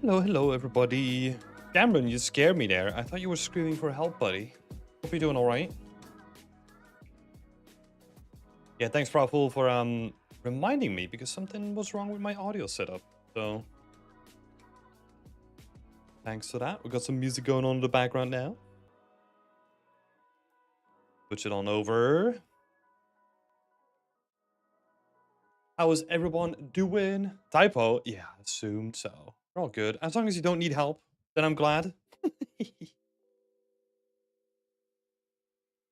Hello, everybody. Cameron, you scared me there. I thought you were screaming for help, buddy. Hope you're doing all right. Yeah, thanks, Praful, for reminding me because something was wrong with my audio setup. So, thanks for that. We got some music going on in the background now. Switch it on over. How is everyone doing? Typo? Yeah, assumed so. We're all good. As long as you don't need help, then I'm glad.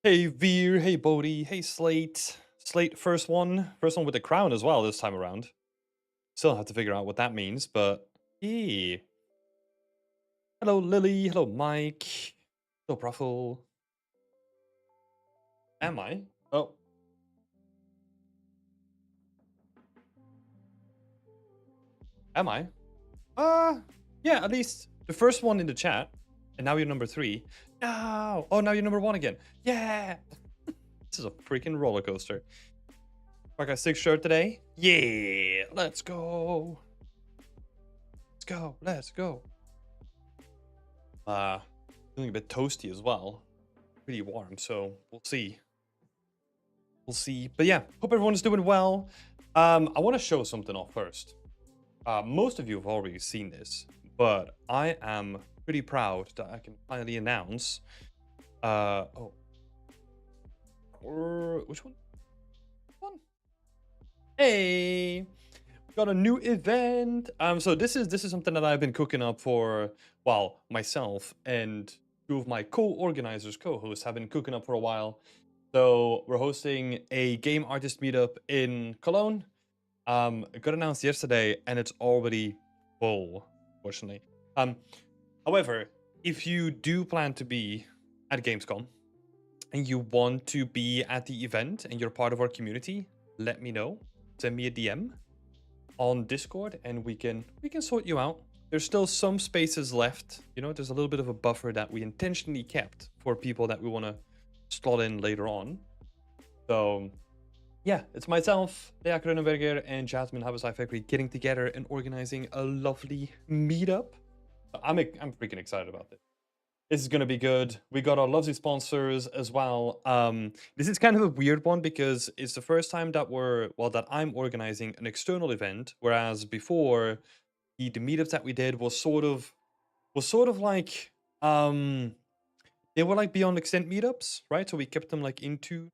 Hey Veer, hey Bodhi, hey Slate. Slate, first one with the crown as well this time around. Still have to figure out what that means, but hey. Hello Lily, hello Mike, hello Bruffle. Am I? Oh. Am I? Yeah, at least the first one in the chat. And now you're number 3. No! Oh, now you're number 1 again. Yeah! This is a freaking roller coaster. I got 6 shirt today. Yeah! Let's go! Let's go! Feeling a bit toasty as well. Pretty warm, so we'll see. We'll see. But yeah, hope everyone's doing well. I want to show something off first. Most of you have already seen this, but I am pretty proud that I can finally announce. Which one? Hey, we got a new event. So this is something that I've been cooking up for, well, myself and 2 of my co-organizers, co-hosts have been cooking up for a while. So we're hosting a game artist meetup in Cologne. It got announced yesterday and it's already full, fortunately. However, if you do plan to be at Gamescom and you want to be at the event and you're part of our community, let me know. Send me a DM on Discord and we can sort you out. There's still some spaces left. You know, there's a little bit of a buffer that we intentionally kept for people that we want to slot in later on. So yeah, it's myself, Lea Kronenberger, and Jasmine Habasai Factory getting together and organizing a lovely meetup. I'm freaking excited about this. This is gonna be good. We got our lovely sponsors as well. This is kind of a weird one because it's the first time that that I'm organizing an external event, whereas before the meetups that we did was sort of like they were like beyond extent meetups, right? So we kept them like into.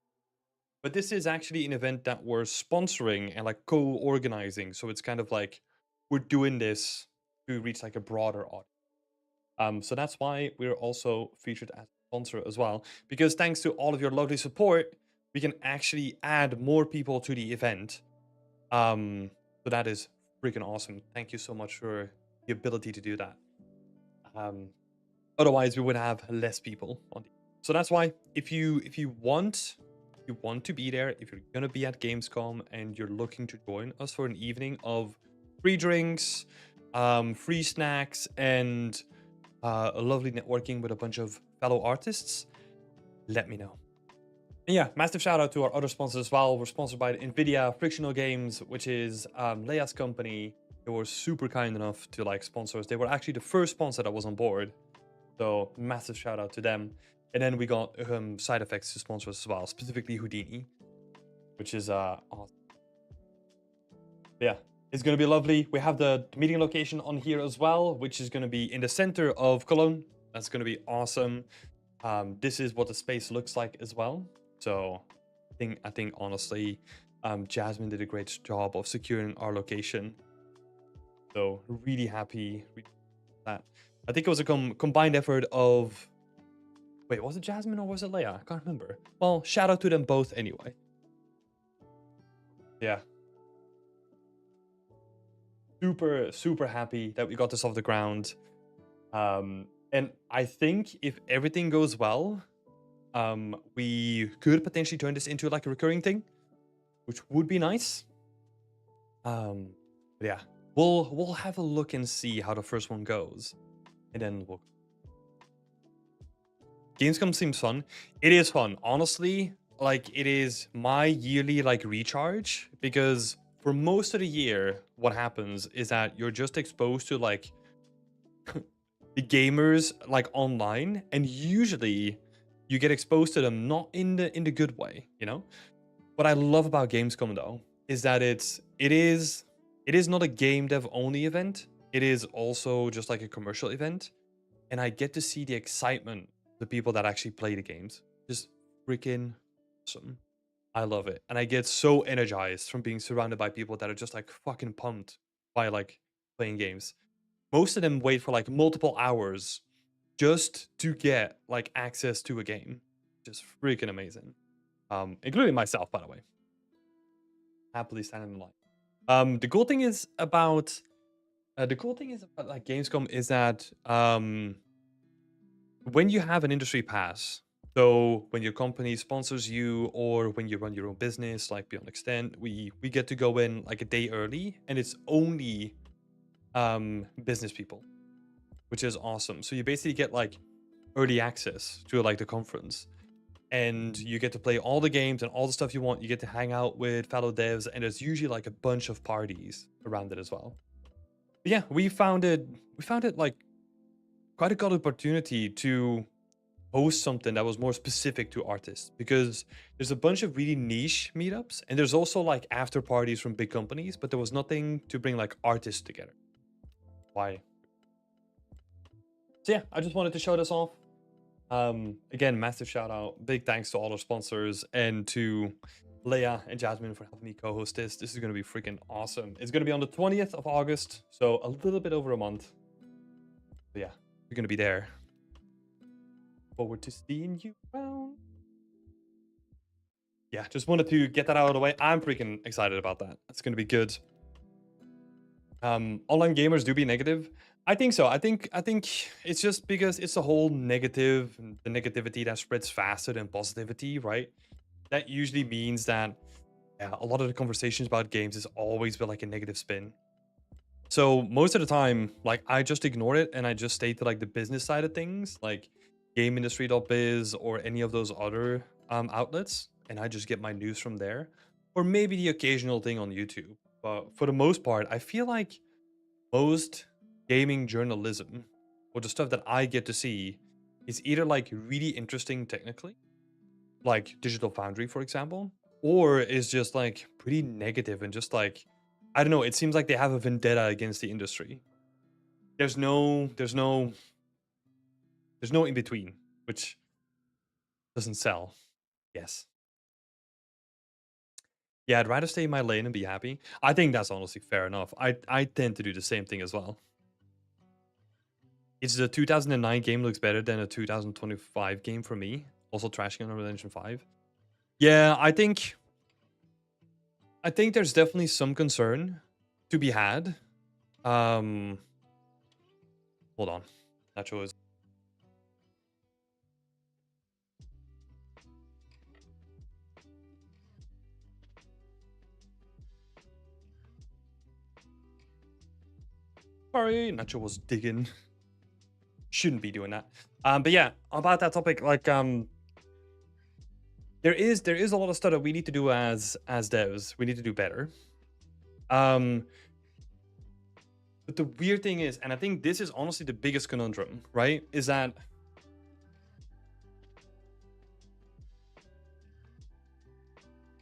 But this is actually an event that we're sponsoring and like co-organizing. So it's kind of like we're doing this to reach like a broader audience. So that's why we're also featured as a sponsor as well. Because thanks to all of your lovely support, we can actually add more people to the event. So that is freaking awesome. Thank you so much for the ability to do that. Otherwise, we would have less people on the. So that's why if you want to be there, if you're gonna be at Gamescom and you're looking to join us for an evening of free drinks, free snacks, and a lovely networking with a bunch of fellow artists, let me know. And yeah, massive shout out to our other sponsors as well. We're sponsored by Nvidia Frictional Games, which is Leia's company. They were super kind enough to like sponsor us. They were actually the first sponsor that was on board. So massive shout out to them. And then we got Side Effects to sponsor us as well, specifically Houdini, which is awesome. Yeah, it's going to be lovely. We have the meeting location on here as well, which is going to be in the center of Cologne. That's going to be awesome. This is what the space looks like as well. So I think honestly, Jasmine did a great job of securing our location. So really happy with that. I think it was a combined effort of. Wait, was it Jasmine or was it Lea? I can't remember. Well, shout out to them both anyway. Yeah. Super happy that we got this off the ground. And I think if everything goes well, we could potentially turn this into like a recurring thing, which would be nice. But yeah, we'll have a look and see how the first one goes, and then we'll. Gamescom seems fun. It is fun, honestly. Like it is my yearly like recharge because for most of the year, what happens is that you're just exposed to like the gamers like online, and usually you get exposed to them not in the good way, you know? What I love about Gamescom though is that it is not a game dev only event. It is also just like a commercial event, and I get to see the excitement of the people that actually play the games. Just freaking awesome. I love it. And I get so energized from being surrounded by people that are just like fucking pumped by like playing games. Most of them wait for like multiple hours just to get like access to a game. Just freaking amazing. Including myself, by the way. Happily standing in line. The cool thing is about like Gamescom is that when you have an industry pass, so when your company sponsors you or when you run your own business, like Beyond Extent, we get to go in like a day early, and it's only business people, which is awesome. So you basically get like early access to like the conference, and you get to play all the games and all the stuff you want. You get to hang out with fellow devs, and there's usually like a bunch of parties around it as well. But yeah, we found it like quite a good opportunity to host something that was more specific to artists, because there's a bunch of really niche meetups, and there's also like after parties from big companies, but there was nothing to bring like artists together. Why? So yeah, I just wanted to show this off. Again, massive shout out, big thanks to all our sponsors, and to Leia and Jasmine for helping me co-host this. This is going to be freaking awesome. It's going to be on the 20th of August, so a little bit over a month. But yeah, you're going to be there. Forward to seeing you around. Yeah, just wanted to get that out of the way. I'm freaking excited about that. It's going to be good. Online gamers do be negative. I think so. I think it's just because it's a whole negative, the negativity that spreads faster than positivity, right? That usually means that yeah, a lot of the conversations about games is always with like a negative spin. So most of the time, like I just ignore it and I just stay to like the business side of things, like GameIndustry.biz or any of those other outlets, and I just get my news from there, or maybe the occasional thing on YouTube. But for the most part, I feel like most gaming journalism, or the stuff that I get to see, is either like really interesting technically, like Digital Foundry, for example, or is just like pretty negative and just like, I don't know, it seems like they have a vendetta against the industry. There's no in between, which doesn't sell. Yes. Yeah, I'd rather stay in my lane and be happy. I think that's honestly fair enough. I tend to do the same thing as well. It's the 2009 game looks better than a 2025 game for me. Also trashing on Unreal Engine 5. Yeah, I think there's definitely some concern to be had. Hold on. Nacho is. Sorry, Nacho was digging. Shouldn't be doing that. But yeah, about that topic, like there is a lot of stuff that we need to do as devs. We need to do better. But the weird thing is, and I think this is honestly the biggest conundrum, right? Is that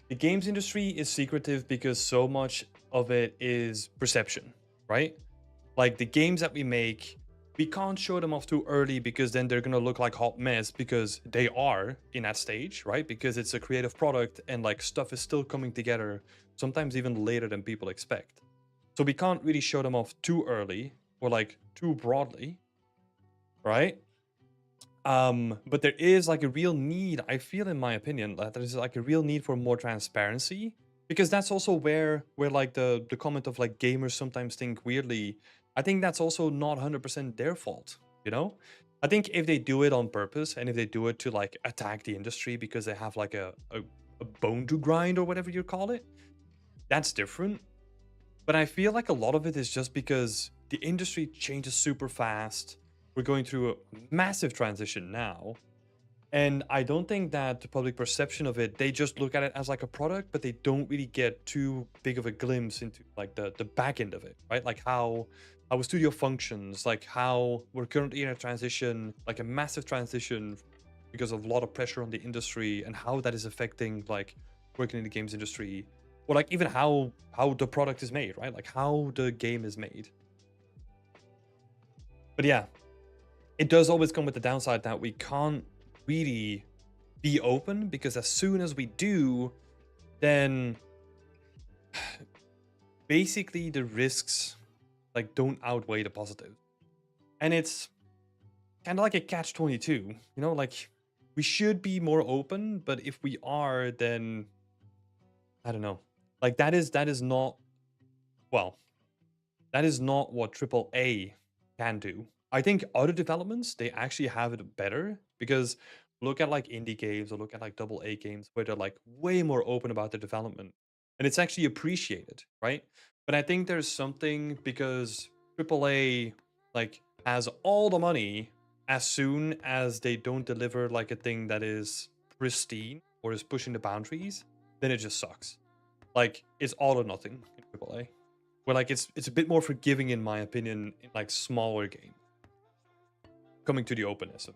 the games industry is secretive because so much of it is perception, right? Like the games that we make, we can't show them off too early because then they're gonna look like hot mess, because they are in that stage, right? Because it's a creative product and like stuff is still coming together, sometimes even later than people expect. So we can't really show them off too early or like too broadly, right? But there is like a real need, I feel, in my opinion, that there's like a real need for more transparency, because that's also where like the comment of like gamers sometimes think weirdly. I think that's also not 100% their fault, you know? I think if they do it on purpose and if they do it to like attack the industry because they have like a bone to grind or whatever you call it, that's different. But I feel like a lot of it is just because the industry changes super fast. We're going through a massive transition now. And I don't think that the public perception of it, they just look at it as like a product, but they don't really get too big of a glimpse into like the back end of it, right? Like how a studio functions, like how we're currently in a transition, like a massive transition because of a lot of pressure on the industry, and how that is affecting like working in the games industry, or like even how the product is made, right? Like how the game is made. But yeah, it does always come with the downside that we can't really be open, because as soon as we do, then basically the risks like don't outweigh the positives. And it's kind of like a catch-22, you know, like we should be more open, but if we are, then I don't know. Like that is not, well, that is not what AAA can do. I think other developments, they actually have it better, because look at like indie games or look at like double A games where they're like way more open about their development, and it's actually appreciated, right? But I think there's something, because AAA like has all the money, as soon as they don't deliver like a thing that is pristine or is pushing the boundaries, then it just sucks. Like it's all or nothing in AAA. Where like it's a bit more forgiving, in my opinion, in like smaller games. Coming to the openness of,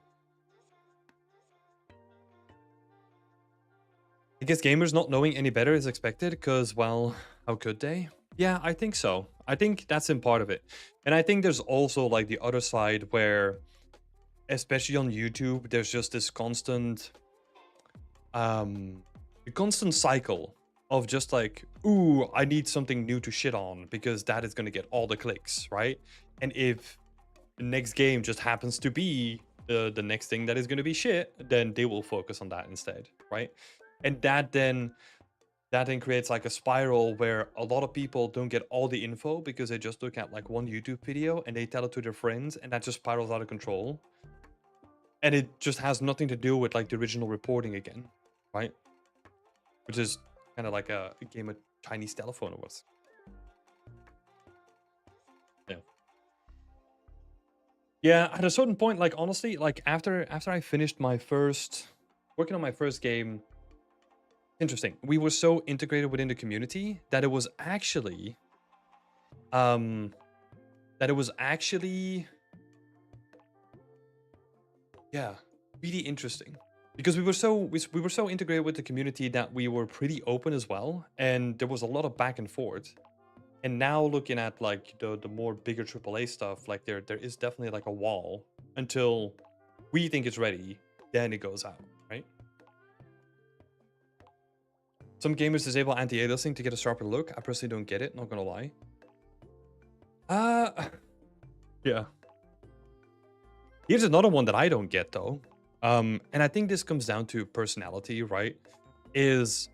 I guess gamers not knowing any better is expected, because, well, how could they? Yeah, I think so. I think that's in part of it. And I think there's also like the other side where, especially on YouTube, there's just this constant cycle of just like, ooh, I need something new to shit on because that is gonna get all the clicks, right? And if the next game just happens to be the next thing that is gonna be shit, then they will focus on that instead, right? And that then creates like a spiral where a lot of people don't get all the info because they just look at like one YouTube video and they tell it to their friends, and that just spirals out of control. And it just has nothing to do with like the original reporting again, right? Which is kind of like a game of Chinese telephone it was. Yeah. Yeah, at a certain point, like honestly, like after I finished my first working on my first game, interesting. We were so integrated within the community that it was actually um that it was actually yeah, really interesting. Because we were so integrated with the community that we were pretty open as well, and there was a lot of back and forth. And now looking at like the more bigger AAA stuff, like there is definitely like a wall until we think it's ready, then it goes out, right? Some gamers disable anti-aliasing to get a sharper look. I personally don't get it, not gonna lie. Uh yeah. Here's another one that I don't get though. And I think this comes down to personality, right? Is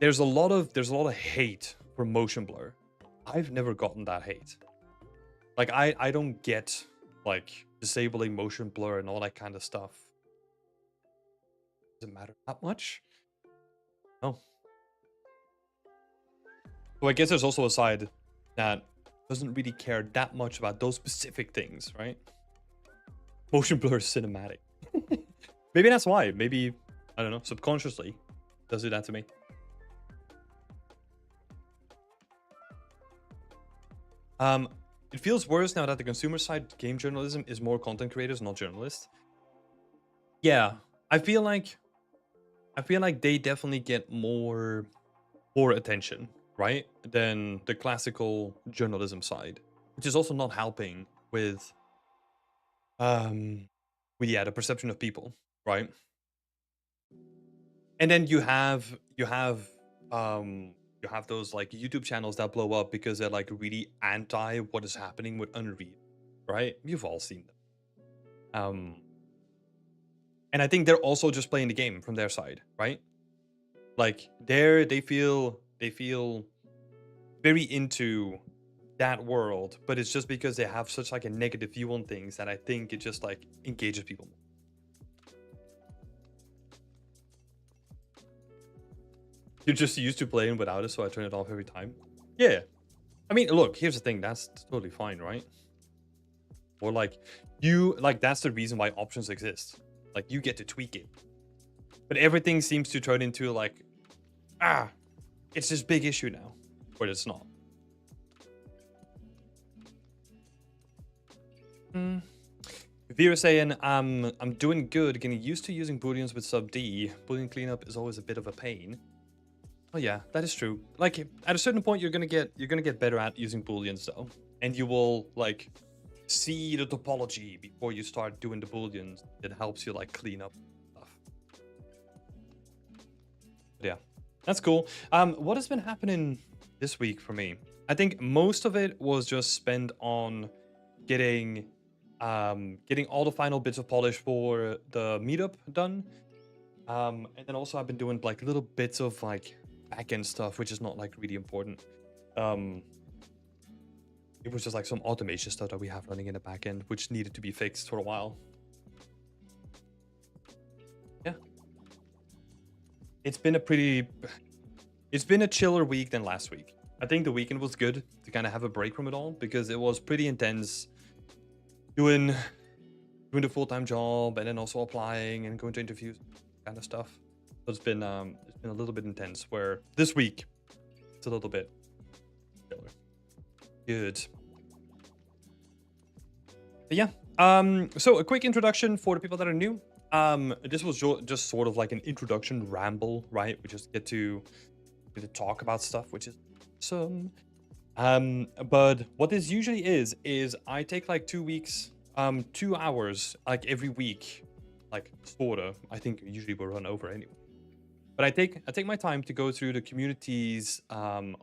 there's a lot of hate for motion blur. I've never gotten that hate. Like I don't get like disabling motion blur and all that kind of stuff. Does it matter that much? No. So I guess there's also a side that doesn't really care that much about those specific things, right? Motion blur is cinematic. Maybe that's why. Maybe, I don't know, subconsciously does do that to me. It feels worse now that the consumer side game journalism is more content creators, not journalists. Yeah, I feel like they definitely get more attention, right, than the classical journalism side, which is also not helping with yeah, the perception of people, right? And then you have those like YouTube channels that blow up because they're like really anti what is happening with Unreal, right? You've all seen them. And I think they're also just playing the game from their side, right? Like they feel very into that world, but it's just because they have such like a negative view on things that I think it just like engages people more. You're just used to playing without it, so I turn it off every time. Yeah. I mean, look, here's the thing. That's totally fine, right? Or like, that's the reason why options exist. Like, you get to tweak it. But everything seems to turn into like, it's this big issue now, but it's not. Vera saying, I'm doing good, getting used to using booleans with sub D. Boolean cleanup is always a bit of a pain. Oh yeah, that is true. Like, at a certain point, you're gonna get better at using booleans though, and you will like see the topology before you start doing the booleans. It helps you like clean up stuff. But yeah, that's cool. What has been happening this week for me? I think most of it was just spent on getting all the final bits of polish for the meetup done. And then also I've been doing like little bits of like backend stuff, which is not like really important. It was just like some automation stuff that we have running in the backend, which needed to be fixed for a while. Yeah. It's been a chiller week than last week. I think the weekend was good to kind of have a break from it all because it was pretty intense doing the full-time job and then also applying and going to interviews, kind of stuff. So it's been a little bit intense, where this week it's a little bit chiller. Good. But yeah, so a quick introduction for the people that are new. This was just sort of like an introduction ramble, right? We just get to talk about stuff, which is awesome. But what this usually is I take like 2 weeks, 2 hours, like every week, like sorta. I think usually we'll run over anyway. But I take my time to go through the community's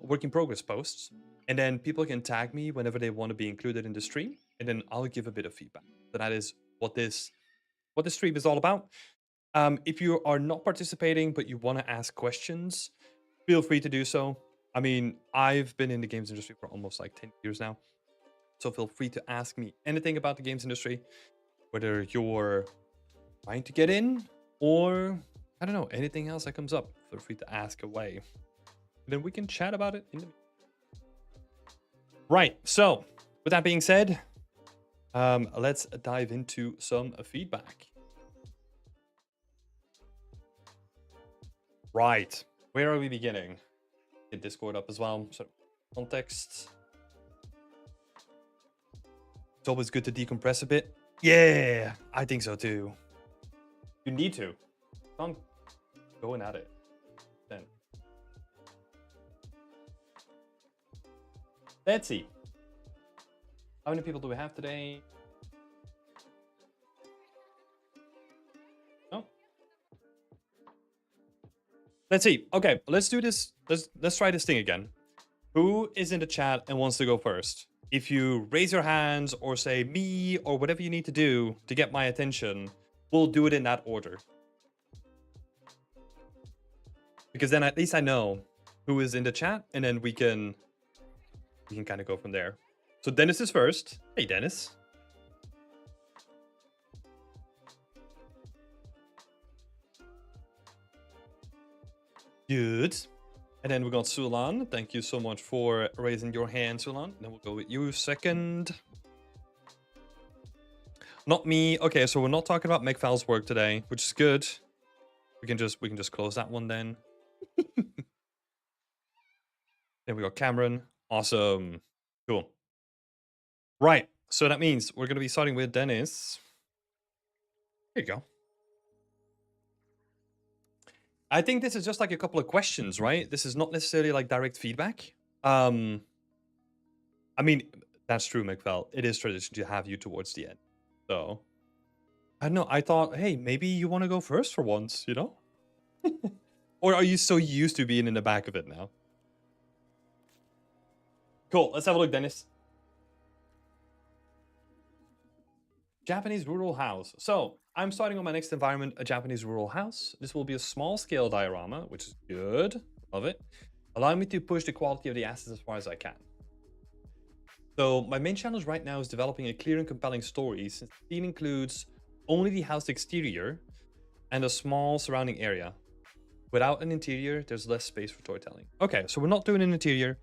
work in progress posts, and then people can tag me whenever they want to be included in the stream, and then I'll give a bit of feedback. So that is what this stream is all about. If you are not participating but you want to ask questions, feel free to do so. I mean, I've been in the games industry for almost like 10 years now, so feel free to ask me anything about the games industry, whether you're trying to get in or I don't know, anything else that comes up. Feel free to ask away. And then we can chat about it in the Right, so with that being said, let's dive into some feedback. Right, where are we beginning? Get Discord up as well, so context. It's always good to decompress a bit. Yeah, I think so too. You need to. I'm going at it then. Let's see. How many people do we have today? No. Let's see. Okay, let's do this. Let's try this thing again. Who is in the chat and wants to go first? If you raise your hands or say me or whatever you need to do to get my attention, we'll do it in that order. Because then at least I know who is in the chat, and then we can kind of go from there. So Dennis is first. Hey, Dennis. Good. And then we got Sulan. Thank you so much for raising your hand, Sulan. Then we'll go with you second. Not me. Okay, so we're not talking about Megval's work today, which is good. We can just close that one then. Then we got Cameron. Awesome. Cool. Right. So that means we're going to be starting with Dennis. There you go. I think this is just like a couple of questions, right? This is not necessarily like direct feedback. I mean, that's true, Megval. It is tradition to have you towards the end. So, I don't know. I thought, hey, maybe you want to go first for once, you know? Or are you so used to being in the back of it now? Cool. Let's have a look, Dennis. Japanese rural house. So I'm starting on my next environment, a Japanese rural house. This will be a small scale diorama, which is good. Love it. Allow me to push the quality of the assets as far as I can. So my main challenge right now is developing a clear and compelling story, since the scene includes only the house exterior and a small surrounding area. Without an interior, there's less space for storytelling. Okay, so we're not doing an interior.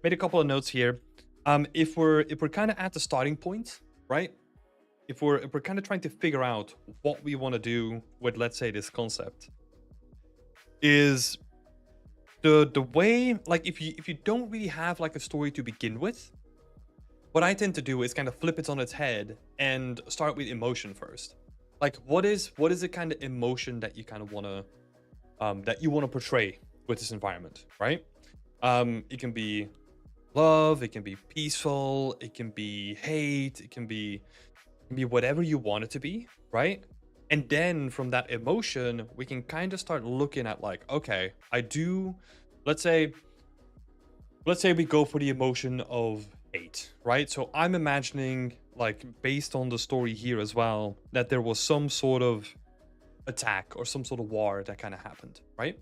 Made a couple of notes here. If we're kind of at the starting point, right? if we're kind of trying to figure out what we want to do with, let's say, this concept, is the way, like, if you don't really have like a story to begin with, what I tend to do is kind of flip it on its head and start with emotion first. Like, what is the kind of emotion that you kind of want to portray with this environment, right? It can be love, it can be peaceful, it can be hate, it can be whatever you want it to be, right? And then from that emotion, we can kind of start looking at, like, okay, let's say we go for the emotion of hate, right? So I'm imagining, like, based on the story here as well, that there was some sort of attack or some sort of war that kind of happened, right?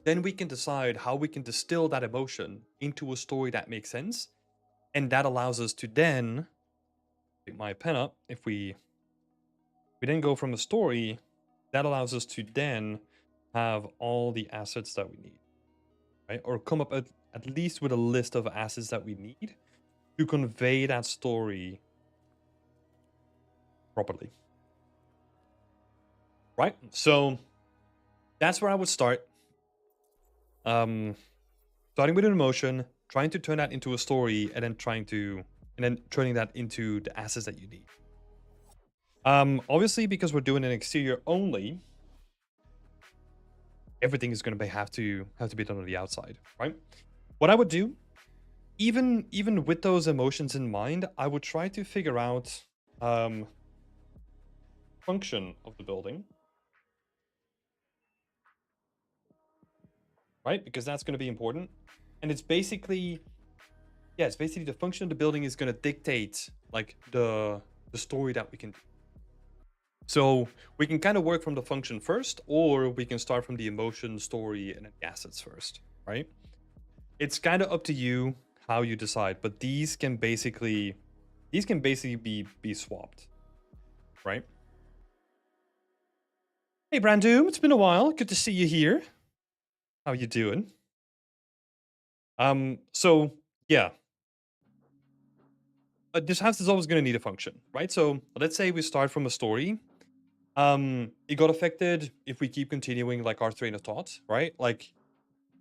Then we can decide how we can distill that emotion into a story that makes sense. And that allows us to then pick my pen up. If we then go from a story, that allows us to then have all the assets that we need, right? Or come up at least with a list of assets that we need to convey that story properly, right? So that's where I would start. Starting with an emotion, trying to turn that into a story, and then turning that into the assets that you need. Obviously, because we're doing an exterior only, everything is going to have to be done on the outside, right? What I would do, even with those emotions in mind, I would try to figure out function of the building, right? Because that's going to be important, and it's basically the function of the building is going to dictate, like, the story that we can do. So we can kind of work from the function first, or we can start from the emotion, story, and then the assets first, right? It's kind of up to you how you decide, but these can basically be swapped, right? Hey, Brandoom, it's been a while. Good to see you here. How you doing? So yeah. This house is always going to need a function, right? So let's say we start from a story. It got affected, if we keep continuing, like, our train of thought, right? Like,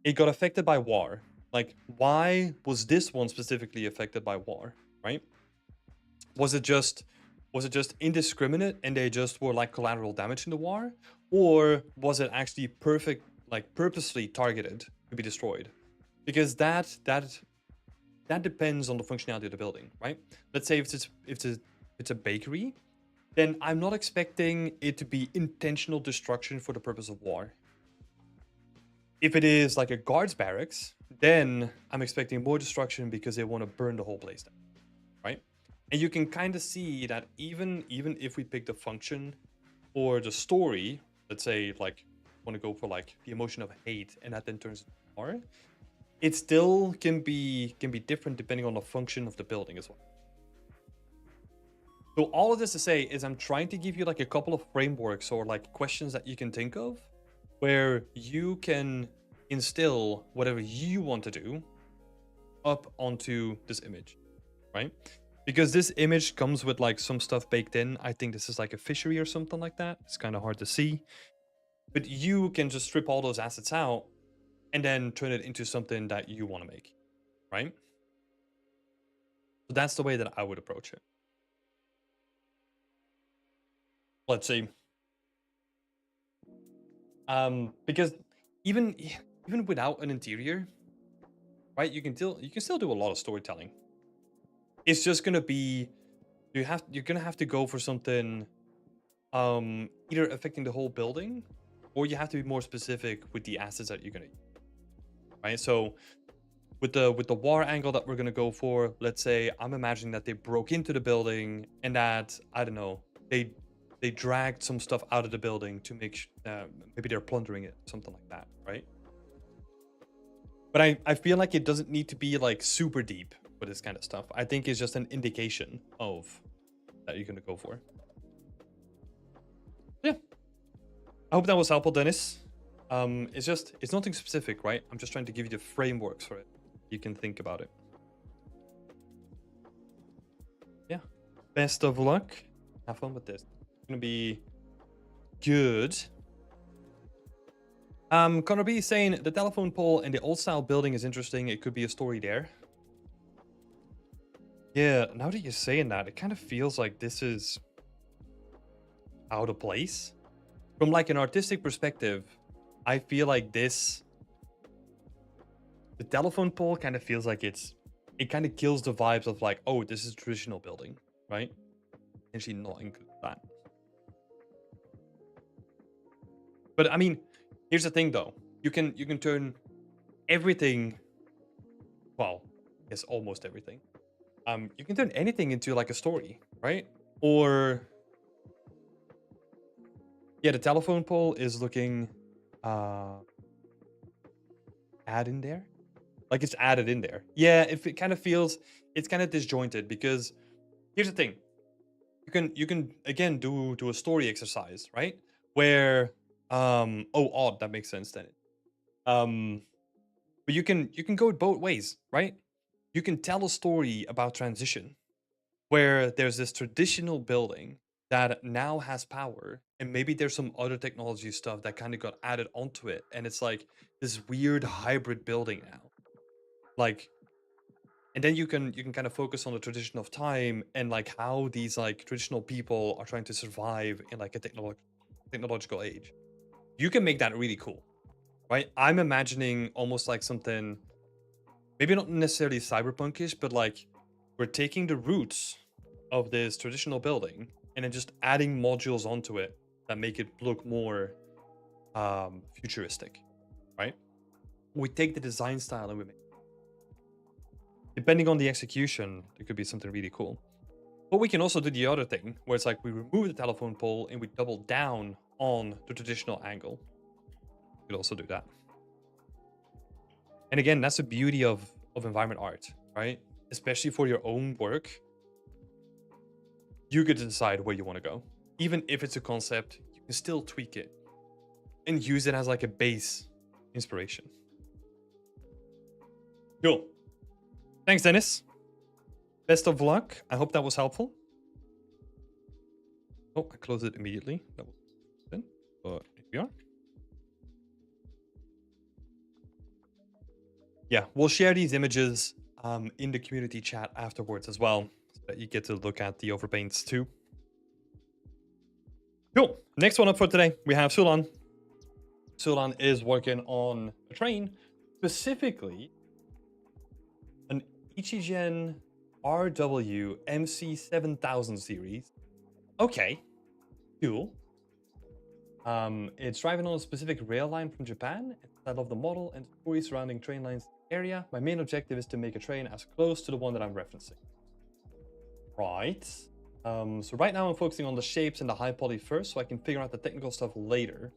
it got affected by war. Like, why was this one specifically affected by war, right? Was it just indiscriminate and they just were like collateral damage in the war? Or was it actually purposely targeted to be destroyed? Because that depends on the functionality of the building, right? Let's say if it's a bakery, then I'm not expecting it to be intentional destruction for the purpose of war. If it is like a guards barracks, then I'm expecting more destruction because they want to burn the whole place down, right? And you can kind of see that even if we pick the function or the story, let's say, like, want to go for like the emotion of hate, and that then turns into war, it still can be different depending on the function of the building as well. So all of this to say is, I'm trying to give you like a couple of frameworks or like questions that you can think of where you can instill whatever you want to do up onto this image, right? Because this image comes with like some stuff baked in. I think this is like a fishery or something like that. It's kind of hard to see. But you can just strip all those assets out and then turn it into something that you want to make, right? So that's the way that I would approach it. Let's see. Because even without an interior, right, you can still do a lot of storytelling. It's just gonna be, you're gonna have to go for something either affecting the whole building, or you have to be more specific with the assets that you're gonna use, right? So with the war angle that we're gonna go for, let's say I'm imagining that they broke into the building and that, I don't know, they dragged some stuff out of the building to make maybe they're plundering it, something like that, right? But I feel like it doesn't need to be like super deep with this kind of stuff. I think it's just an indication of that you're gonna go for. Yeah, I hope that was helpful, Dennis. It's nothing specific, right? I'm just trying to give you the frameworks for it. You can think about it. Yeah, best of luck. Have fun with this. It's gonna be good. Connor B is saying the telephone pole in the old style building is interesting. It could be a story there. Yeah, now that you're saying that, it kind of feels like this is out of place. From like an artistic perspective, I feel like the telephone pole kind of feels like it kind of kills the vibes of like, oh, this is a traditional building, right? Actually not include that. But I mean, here's the thing though. You can turn everything, well, yes, almost everything. You can turn anything into like a story, right? Or yeah, the telephone pole is looking add in there. Like it's added in there. Yeah, if it kind of feels it's kind of disjointed because here's the thing. You can again do a story exercise, right? Where oh odd, that makes sense then. But you can go both ways, right? You can tell a story about transition where there's this traditional building that now has power and maybe there's some other technology stuff that kind of got added onto it and it's like this weird hybrid building now. Like and then you can kind of focus on the tradition of time and like how these like traditional people are trying to survive in like a technological age. You can make that really cool, right? I'm imagining almost like something maybe not necessarily cyberpunkish, but like we're taking the roots of this traditional building and then just adding modules onto it that make it look more futuristic, right? We take the design style and we make, depending on the execution, it could be something really cool. But we can also do the other thing where it's like we remove the telephone pole and we double down on the traditional angle. We could also do that. And again, that's the beauty of environment art, right? Especially for your own work. You get to decide where you want to go. Even if it's a concept, you can still tweak it and use it as like a base inspiration. Cool. Thanks, Dennis. Best of luck. I hope that was helpful. Oh, I closed it immediately. That was then, but here we are. Yeah, we'll share these images in the community chat afterwards as well, so that you get to look at the overpaints too. Cool. Next one up for today, we have Sulan. Sulan is working on a train, specifically an Ichigen RW MC7000 series. Okay, cool. It's driving on a specific rail line from Japan. I love the model and story surrounding train lines area. My main objective is to make a train as close to the one that I'm referencing. Right. So right now I'm focusing on the shapes and the high poly first, so I can figure out the technical stuff later.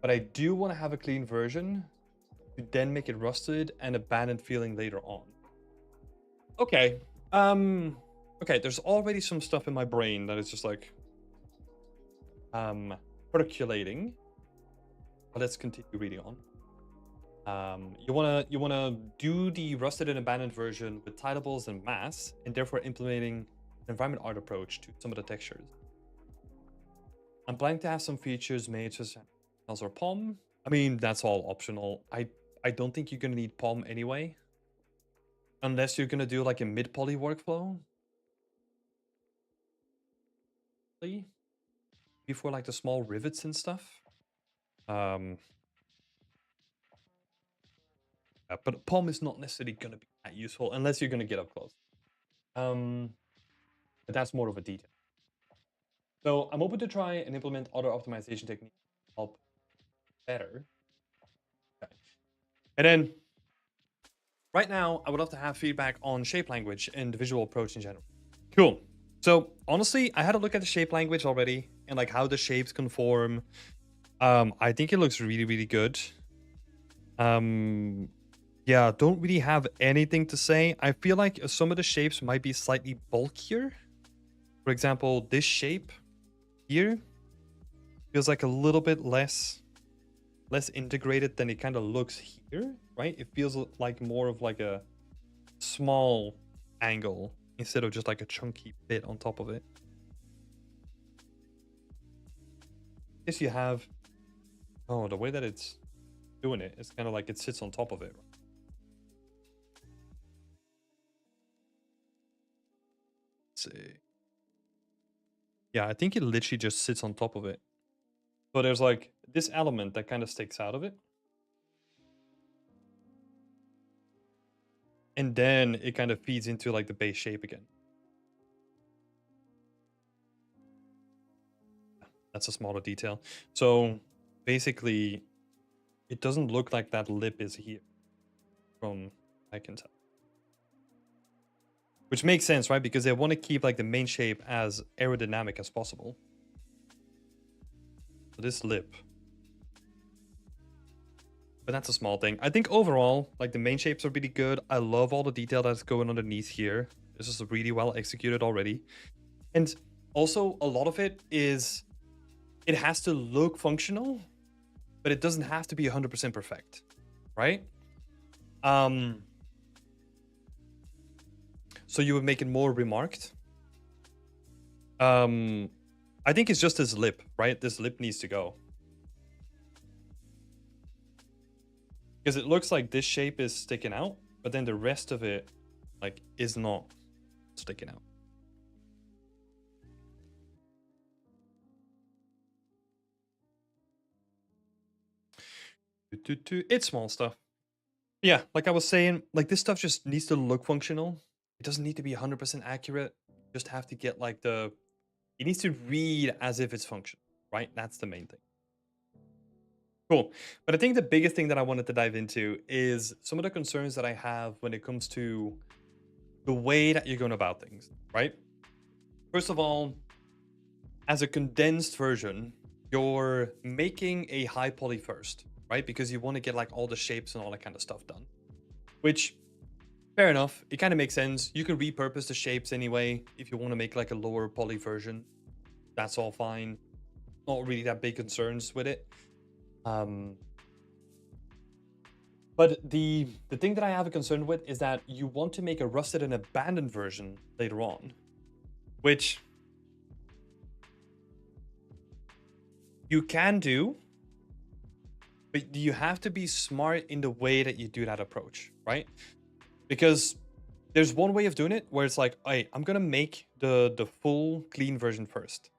But I do want to have a clean version to then make it rusted and abandoned feeling later on. Okay. Okay, there's already some stuff in my brain that is just like percolating. But let's continue reading on. You wanna do the rusted and abandoned version with tilables and mass, and therefore implementing an environment art approach to some of the textures. I'm planning to have some features made such as or POM. I mean, that's all optional. I don't think you're gonna need POM anyway, unless you're gonna do like a mid poly workflow. Before like the small rivets and stuff. But POM is not necessarily going to be that useful unless you're going to get up close. But that's more of a detail. So I'm open to try and implement other optimization techniques to help better. Okay. And then right now, I would love to have feedback on shape language and the visual approach in general. Cool. So honestly, I had a look at the shape language already and like how the shapes conform. I think it looks really, really good. Yeah, don't really have anything to say. I feel like some of the shapes might be slightly bulkier. For example, this shape here feels like a little bit less integrated than it kind of looks here, right? It feels like more of like a small angle instead of just like a chunky bit on top of it. guess you have, oh, the way that it's doing it, it's kind of like it sits on top of it. Let's see. Yeah, I think it literally just sits on top of it. So there's like this element that kind of sticks out of it. And then it kind of feeds into like the base shape again. That's a smaller detail. So basically, it doesn't look like that lip is here from I can tell. Which makes sense, right? Because they want to keep like the main shape as aerodynamic as possible. So this lip. But that's a small thing. I think overall, like the main shapes are really good. I love all the detail that's going underneath here. This is really well executed already. And also a lot of it is, it has to look functional, but it doesn't have to be 100% perfect, right? So you would make it more remarked. I think it's just this lip, right? This lip needs to go. Because it looks like this shape is sticking out, but then the rest of it, like, is not sticking out. It's small stuff. Yeah, like I was saying, like this stuff just needs to look functional. It doesn't need to be 100% accurate. You just have to get like it needs to read as if it's functional, right? That's the main thing. Cool. But I think the biggest thing that I wanted to dive into is some of the concerns that I have when it comes to the way that you're going about things, right? First of all, as a condensed version, you're making a high poly first, right? Because you want to get like all the shapes and all that kind of stuff done, which fair enough. It kind of makes sense. You can repurpose the shapes anyway. If you want to make like a lower poly version, that's all fine. Not really that big concerns with it. But the thing that I have a concern with is that you want to make a rusted and abandoned version later on, which you can do, but you have to be smart in the way that you do that approach, right? Because there's one way of doing it where it's like, hey, I'm gonna make the full clean version first.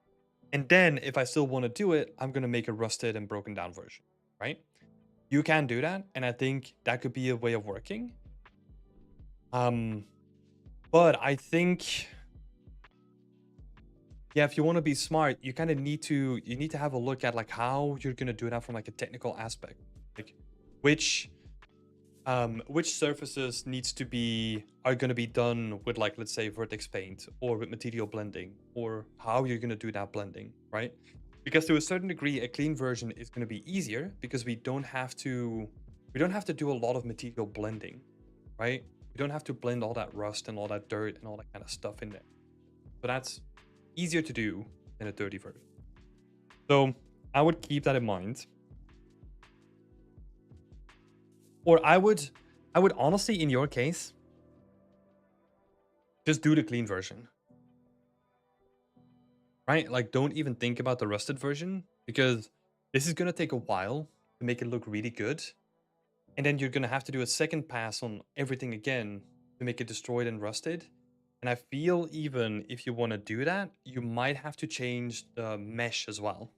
And then if I still want to do it, I'm gonna make a rusted and broken down version, right? You can do that, and I think that could be a way of working. But I think, yeah, if you want to be smart, you kind of need to have a look at like how you're gonna do that from like a technical aspect, like which surfaces are going to be done with, like, let's say vertex paint or with material blending, or how you're going to do that blending, right? Because to a certain degree, a clean version is going to be easier because we don't have to do a lot of material blending, right? We don't have to blend all that rust and all that dirt and all that kind of stuff in there. So that's easier to do than a dirty version. So I would keep that in mind. Or I would honestly, in your case, just do the clean version. Right? Like, don't even think about the rusted version, because this is going to take a while to make it look really good. And then you're going to have to do a second pass on everything again to make it destroyed and rusted. And I feel even if you want to do that, you might have to change the mesh as well.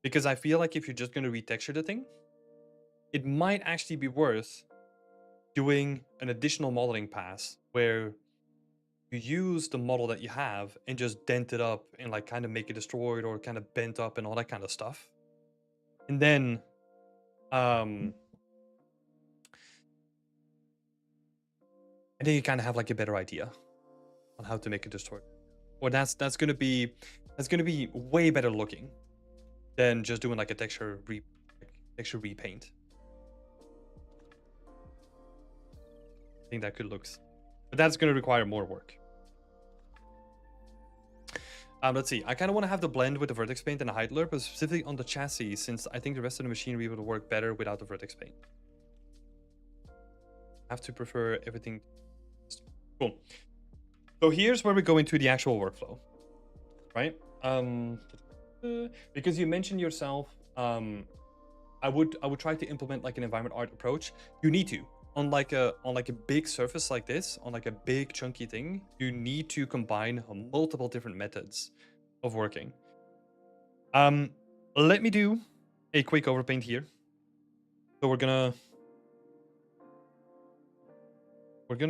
Because I feel like if you're just going to retexture the thing, it might actually be worth doing an additional modeling pass where you use the model that you have and just dent it up and like kind of make it destroyed or kind of bent up and all that kind of stuff. And then you kind of have like a better idea on how to make it destroyed. Or that's gonna be way better looking than just doing like a texture repaint. I think that could look, but that's going to require more work. Let's see. I kind of want to have the blend with the vertex paint and the Heidler, but specifically on the chassis, since I think the rest of the machinery would work better without the vertex paint. I have to prefer everything. Cool. So here's where we go into the actual workflow, right? Because you mentioned yourself, I would try to implement like an environment art approach. You need to on like a big surface like this, on like a big chunky thing. You need to combine multiple different methods of working. Let me do a quick overpaint here. So we're gonna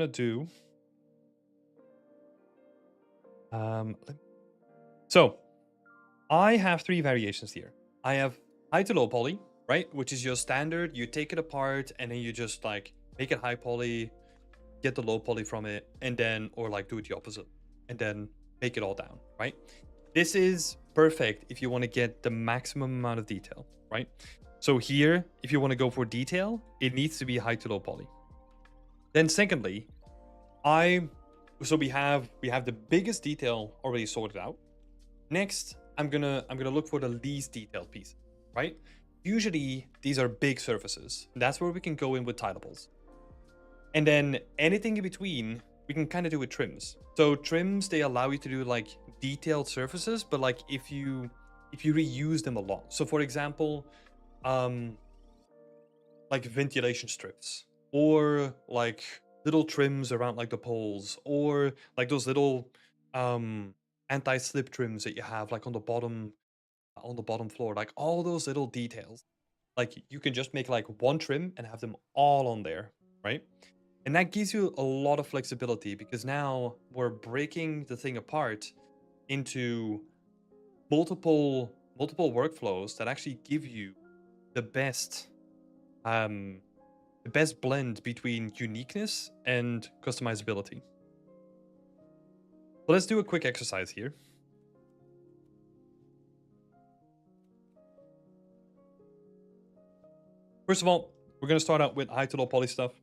do so I have 3 variations here. I have high to low poly, right? Which is your standard. You take it apart and then you just like make it high poly, get the low poly from it, and then, or like do it the opposite, and then make it all down, right? This is perfect if you want to get the maximum amount of detail, right? So here, if you want to go for detail, it needs to be high to low poly. Then secondly, so we have the biggest detail already sorted out. Next, I'm gonna look for the least detailed piece, right? Usually these are big surfaces. That's where we can go in with tilables. And then anything in between, we can kind of do with trims. So trims, they allow you to do like detailed surfaces, but like if you reuse them a lot. So for example, like ventilation strips, or like little trims around like the poles, or like those little anti-slip trims that you have like on the bottom floor, like all those little details. Like you can just make like one trim and have them all on there, right? And that gives you a lot of flexibility because now we're breaking the thing apart into multiple workflows that actually give you the best blend between uniqueness and customizability. So let's do a quick exercise here. First of all, we're going to start out with high to low poly stuff.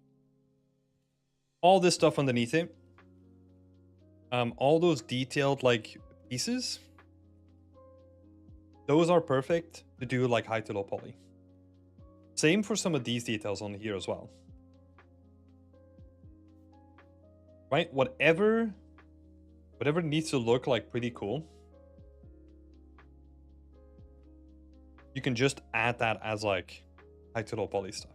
All this stuff underneath it, all those detailed like pieces, those are perfect to do like high to low poly. Same for some of these details on here as well. Right? Whatever needs to look like pretty cool, you can just add that as like high to low poly stuff.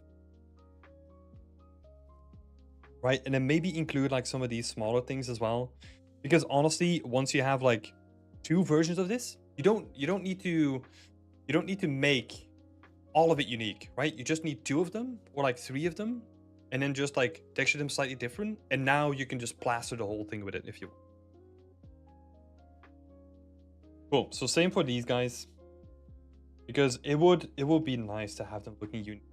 Right? And then maybe include like some of these smaller things as well. Because honestly, once you have like 2 versions of this, you don't need to make all of it unique, right? You just need 2 of them or like 3 of them, and then just like texture them slightly different, and now you can just plaster the whole thing with it if you want. Cool. So same for these guys, because it would be nice to have them looking unique.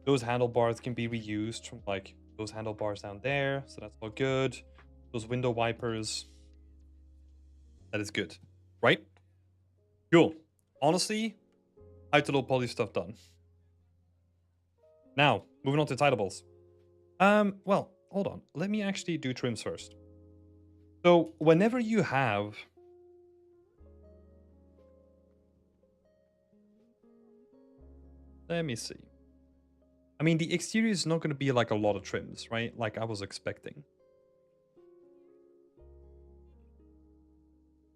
Those handlebars can be reused from like those handlebars down there, so that's all good. Those window wipers, that is good, right? Cool. Honestly, high to low poly stuff done. Now, moving on to tilables. Well, hold on. Let me actually do trims first. So whenever you have let me see. I mean, the exterior is not going to be like a lot of trims, right? Like I was expecting.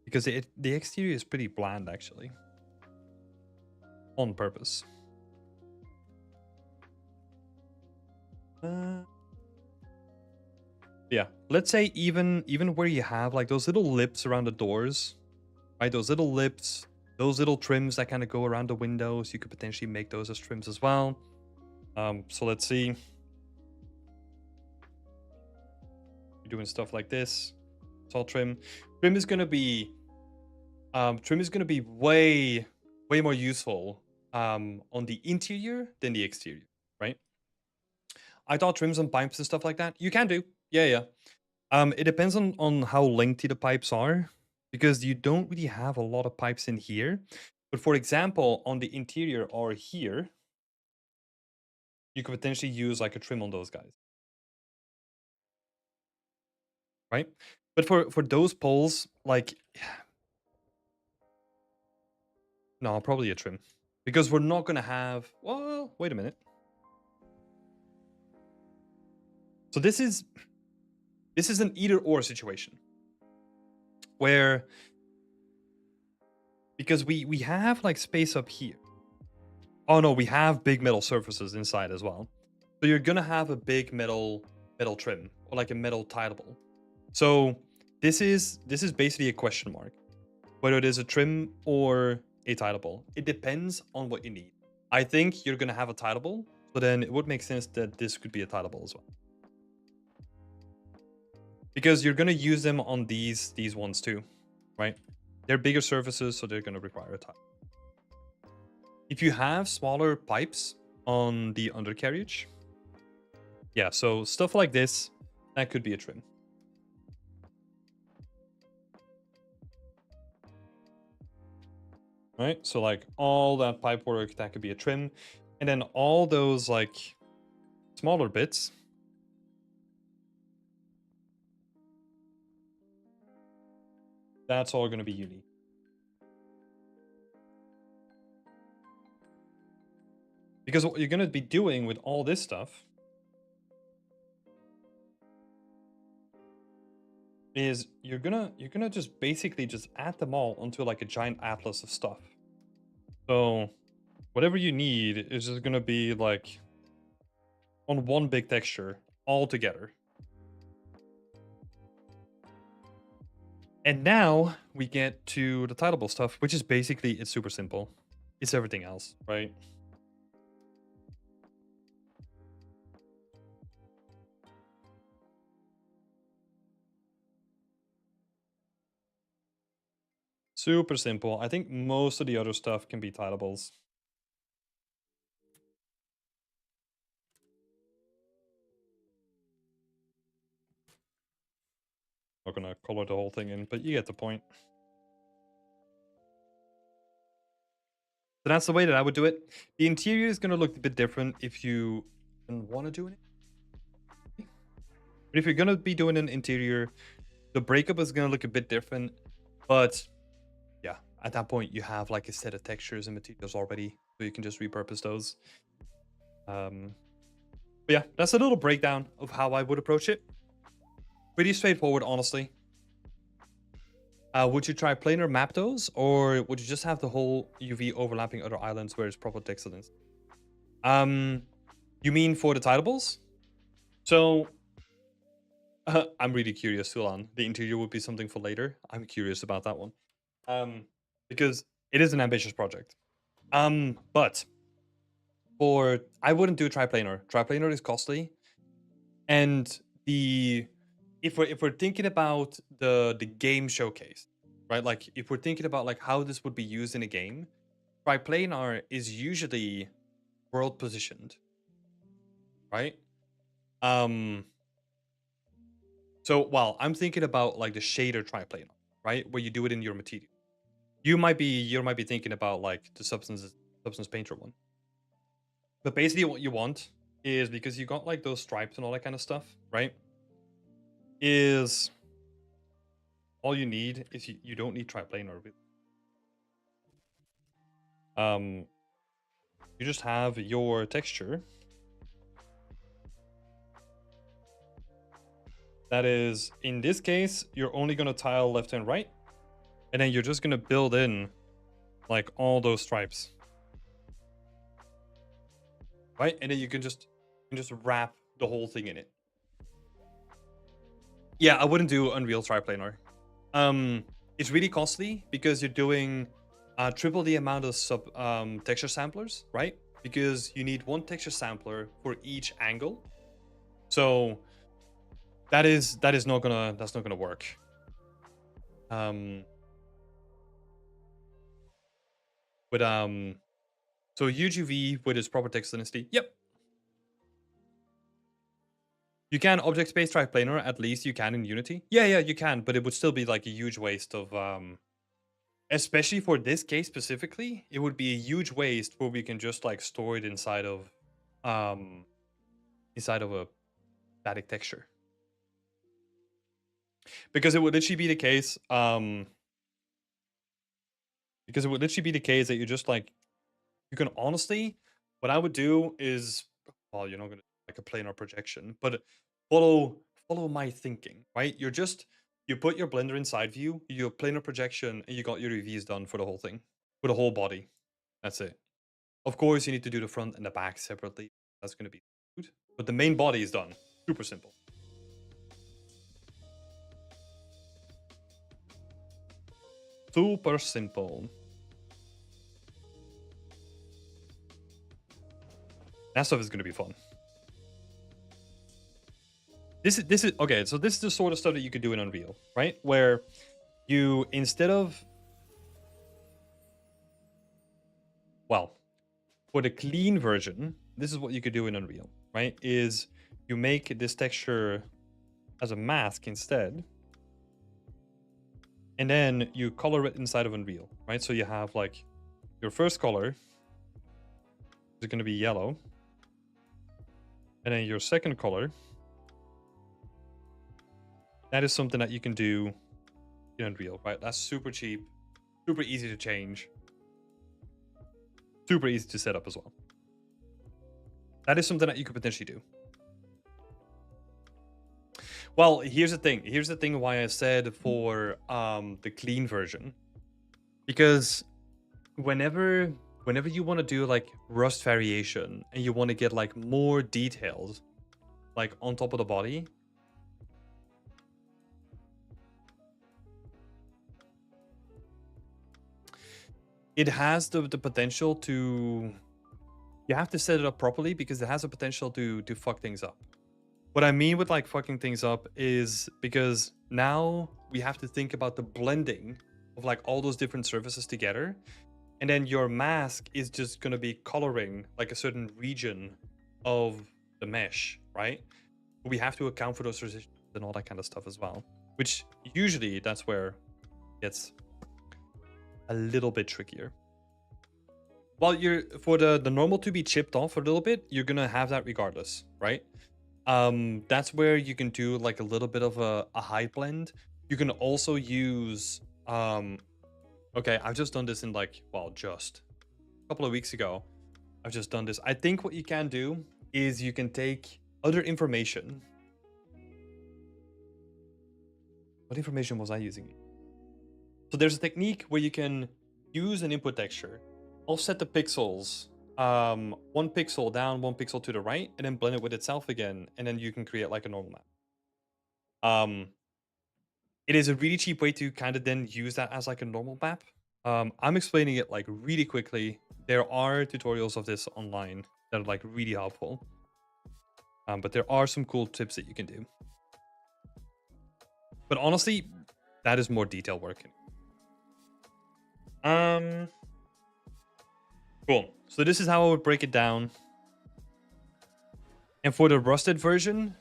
Because the exterior is pretty bland, actually. On purpose. Yeah, let's say even where you have like those little lips around the doors, right? Those little lips, those little trims that kind of go around the windows, you could potentially make those as trims as well. So let's see. You're doing stuff like this. It's all trim. Trim is gonna be way more useful on the interior than the exterior, right? I thought trims on pipes and stuff like that, you can do. Yeah. It depends on how lengthy the pipes are, because you don't really have a lot of pipes in here. But for example, on the interior or here, you could potentially use like a trim on those guys. Right? But for those poles, like no, probably a trim. Because we're not gonna have, well, wait a minute. So this is an either or situation. Where because we have like space up here. Oh no, we have big metal surfaces inside as well. So you're gonna have a big metal trim or like a metal tileable. So this is basically a question mark, whether it is a trim or a tileable. It depends on what you need. I think you're gonna have a tileable, so then it would make sense that this could be a tileable as well. Because you're gonna use them on these ones too, right? They're bigger surfaces, so they're gonna require a tile. If you have smaller pipes on the undercarriage, yeah, so stuff like this, that could be a trim. Right, so like all that pipe work, that could be a trim. And then all those like smaller bits, that's all going to be unique. Because what you're going to be doing with all this stuff is you're gonna just basically just add them all onto like a giant atlas of stuff. So whatever you need is just gonna be like on one big texture all together. And now we get to the tileable stuff, which is basically, it's super simple. It's everything else, right? Super simple. I think most of the other stuff can be tileables. Not gonna color the whole thing in, but you get the point. So that's the way that I would do it. The interior is gonna look a bit different if you want to do it. But if you're gonna be doing an interior, the breakup is gonna look a bit different. But yeah, at that point you have like a set of textures and materials already, so you can just repurpose those. But yeah, that's a little breakdown of how I would approach it. Pretty straightforward, honestly. Would you try planar map those, or would you just have the whole UV overlapping other islands where it's proper textilence? You mean for the tileables? So, I'm really curious, Sulan. The interior would be something for later. I'm curious about that one. Because it is an ambitious project. But for I wouldn't do triplanar. Triplanar is costly, and if we're thinking about the game showcase, right? Like if we're thinking about like how this would be used in a game, triplanar is usually world positioned, right? So while I'm thinking about like the shader triplanar, right, where you do it in your material, you might be thinking about like the substance painter one. But basically, what you want is, because you got like those stripes and all that kind of stuff, right? Is all you need is you don't need triplanar. You just have your texture. That is, in this case, you're only gonna tile left and right, and then you're just gonna build in like all those stripes, right? And then you can just wrap the whole thing in it. Yeah, I wouldn't do Unreal triplanar. It's really costly because you're doing triple the amount of texture samplers, right? Because you need one texture sampler for each angle. So that's not gonna work. So UGV with its proper text density, yep. You can object space triplanar, at least you can in Unity. Yeah, you can, but it would still be like a huge waste of especially for this case specifically, it would be a huge waste where we can just like store it inside of a static texture. Because it would literally be the case, that you just like, you can honestly, what I would do is, well, you're not gonna like a planar projection, but follow my thinking, right? You're just You put your Blender in side view, you have planar projection, and you got your UVs done for the whole thing, for the whole body. That's it. Of course, you need to do the front and the back separately. That's going to be good. But the main body is done. Super simple. Super simple. That stuff is going to be fun. This is okay. So this is the sort of stuff that you could do in Unreal, right? Where you, instead of, well, for the clean version, this is what you could do in Unreal, right? Is you make this texture as a mask instead, and then you color it inside of Unreal, right? So you have like your first color is going to be yellow, and then your second color, that is something that you can do in Unreal, right? That's super cheap, super easy to change, super easy to set up as well. That is something that you could potentially do. Well, here's the thing. Here's the thing why I said for the clean version. Because whenever you want to do like rust variation and you want to get like more details like on top of the body, it has the potential to, you have to set it up properly because it has a potential to fuck things up. What I mean with like fucking things up is because now we have to think about the blending of like all those different surfaces together. And then your mask is just going to be coloring like a certain region of the mesh, right? We have to account for those transitions and all that kind of stuff as well, which usually that's where it gets a little bit trickier. Well, you're, for the normal to be chipped off a little bit, you're going to have that regardless, right? That's where you can do like a little bit of a high blend. You can also use, okay, I've just done this in like, well, just a couple of weeks ago. I've just done this. I think what you can do is you can take other information. What information was I using? So there's a technique where you can use an input texture, offset the pixels, 1 pixel down, 1 pixel to the right, and then blend it with itself again, and then you can create like a normal map. It is a really cheap way to kind of then use that as like a normal map. I'm explaining it like really quickly. There are tutorials of this online that are like really helpful. But there are some cool tips that you can do. But honestly, that is more detail work. Cool. So this is how I would break it down. And for the rusted version,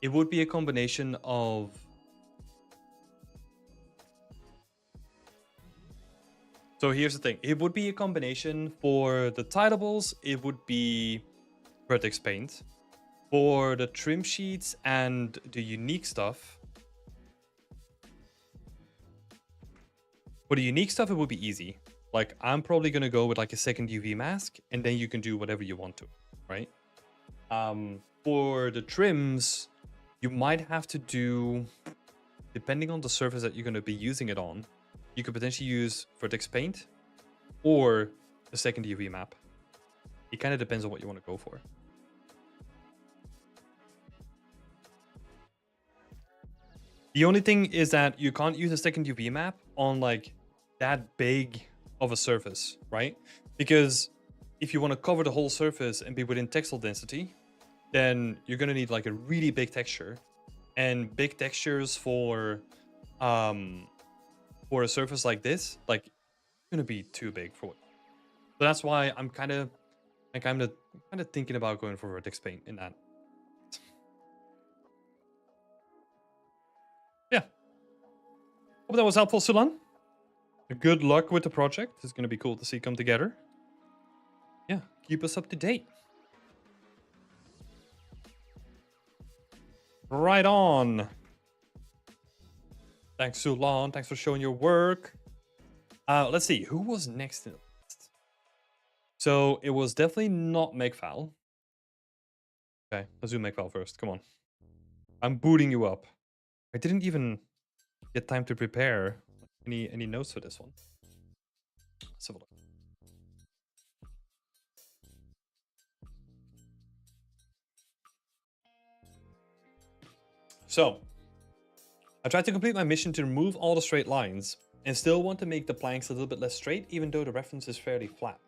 it would be a combination of, so here's the thing. It would be a combination for the tidables. It would be vertex paint. For the trim sheets and the unique stuff. For the unique stuff, it would be easy. Like, I'm probably going to go with like a second UV mask, and then you can do whatever you want to, right? For the trims, you might have to do, depending on the surface that you're going to be using it on, you could potentially use vertex paint or a second UV map. It kind of depends on what you want to go for. The only thing is that you can't use a second UV map on like that big of a surface, right? Because if you want to cover the whole surface and be within textile density, then you're going to need like a really big texture, and big textures for a surface like this, like, going to be too big for it. So that's why I'm kind of thinking about going for vertex paint in that. Yeah. Hope that was helpful, Sulan. Good luck with the project. It's going to be cool to see come together. Yeah, keep us up to date. Right on. Thanks, Sulan. Thanks for showing your work. Let's see. Who was next in the list? So it was definitely not Megfal. Okay, let's do Megfal first. Come on. I'm booting you up. I didn't even get time to prepare any notes for this one. Let's have a look. So, I tried to complete my mission to remove all the straight lines and still want to make the planks a little bit less straight, even though the reference is fairly flat.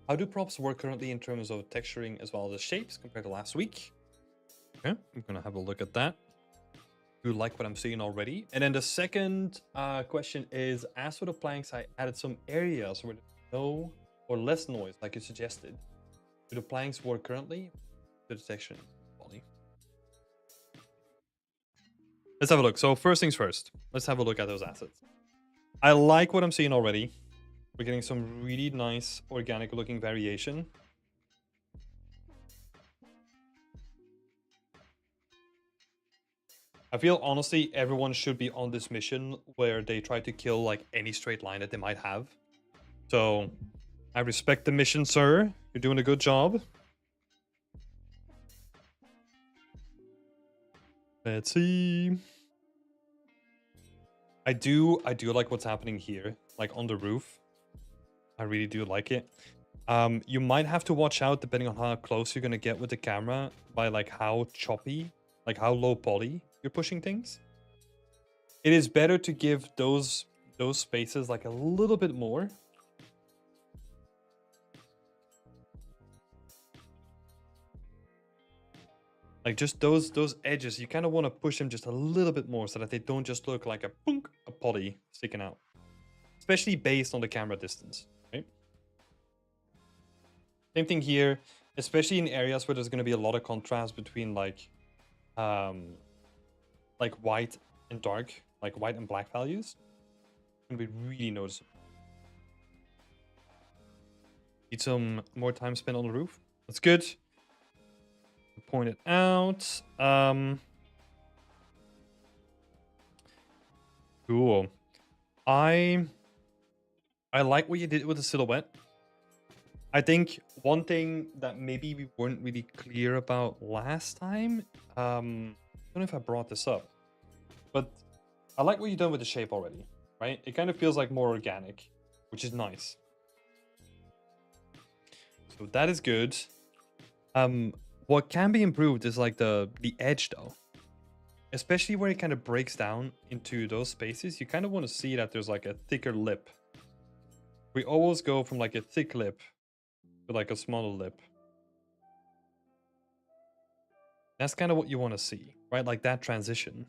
How do props work currently in terms of texturing as well as shapes compared to last week? Okay, I'm gonna have a look at that. Do you like what I'm seeing already? And then the second question is, as for the planks, I added some areas where there's no or less noise, like you suggested. Do the planks work currently? The detection quality. Let's have a look. So first things first, let's have a look at those assets. I like what I'm seeing already. We're getting some really nice organic looking variation. I feel honestly everyone should be on this mission where they try to kill like any straight line that they might have. So I respect the mission, sir. You're doing a good job. Let's see. I do like what's happening here, like on the roof. I really do like it. You might have to watch out depending on how close you're gonna get with the camera by like how choppy, like how low poly you're pushing things. It is better to give those spaces like a little bit more. Like just those edges, you kind of want to push them just a little bit more so that they don't just look like a poly sticking out. Especially based on the camera distance, right? Same thing here, especially in areas where there's going to be a lot of contrast between like white and dark, like white and black values. It's going to be really noticeable. Need some more time spent on the roof. That's good. Point it out. Cool. I like what you did with the silhouette. I think one thing that maybe we weren't really clear about last time, I don't know if I brought this up, but I like what you've done with the shape already, right? It kind of feels like more organic, which is nice. So that is good. What can be improved is like the edge though. Especially where it kind of breaks down into those spaces, you kind of want to see that there's like a thicker lip. We always go from like a thick lip to like a smaller lip. That's kind of what you want to see, right? Like that transition.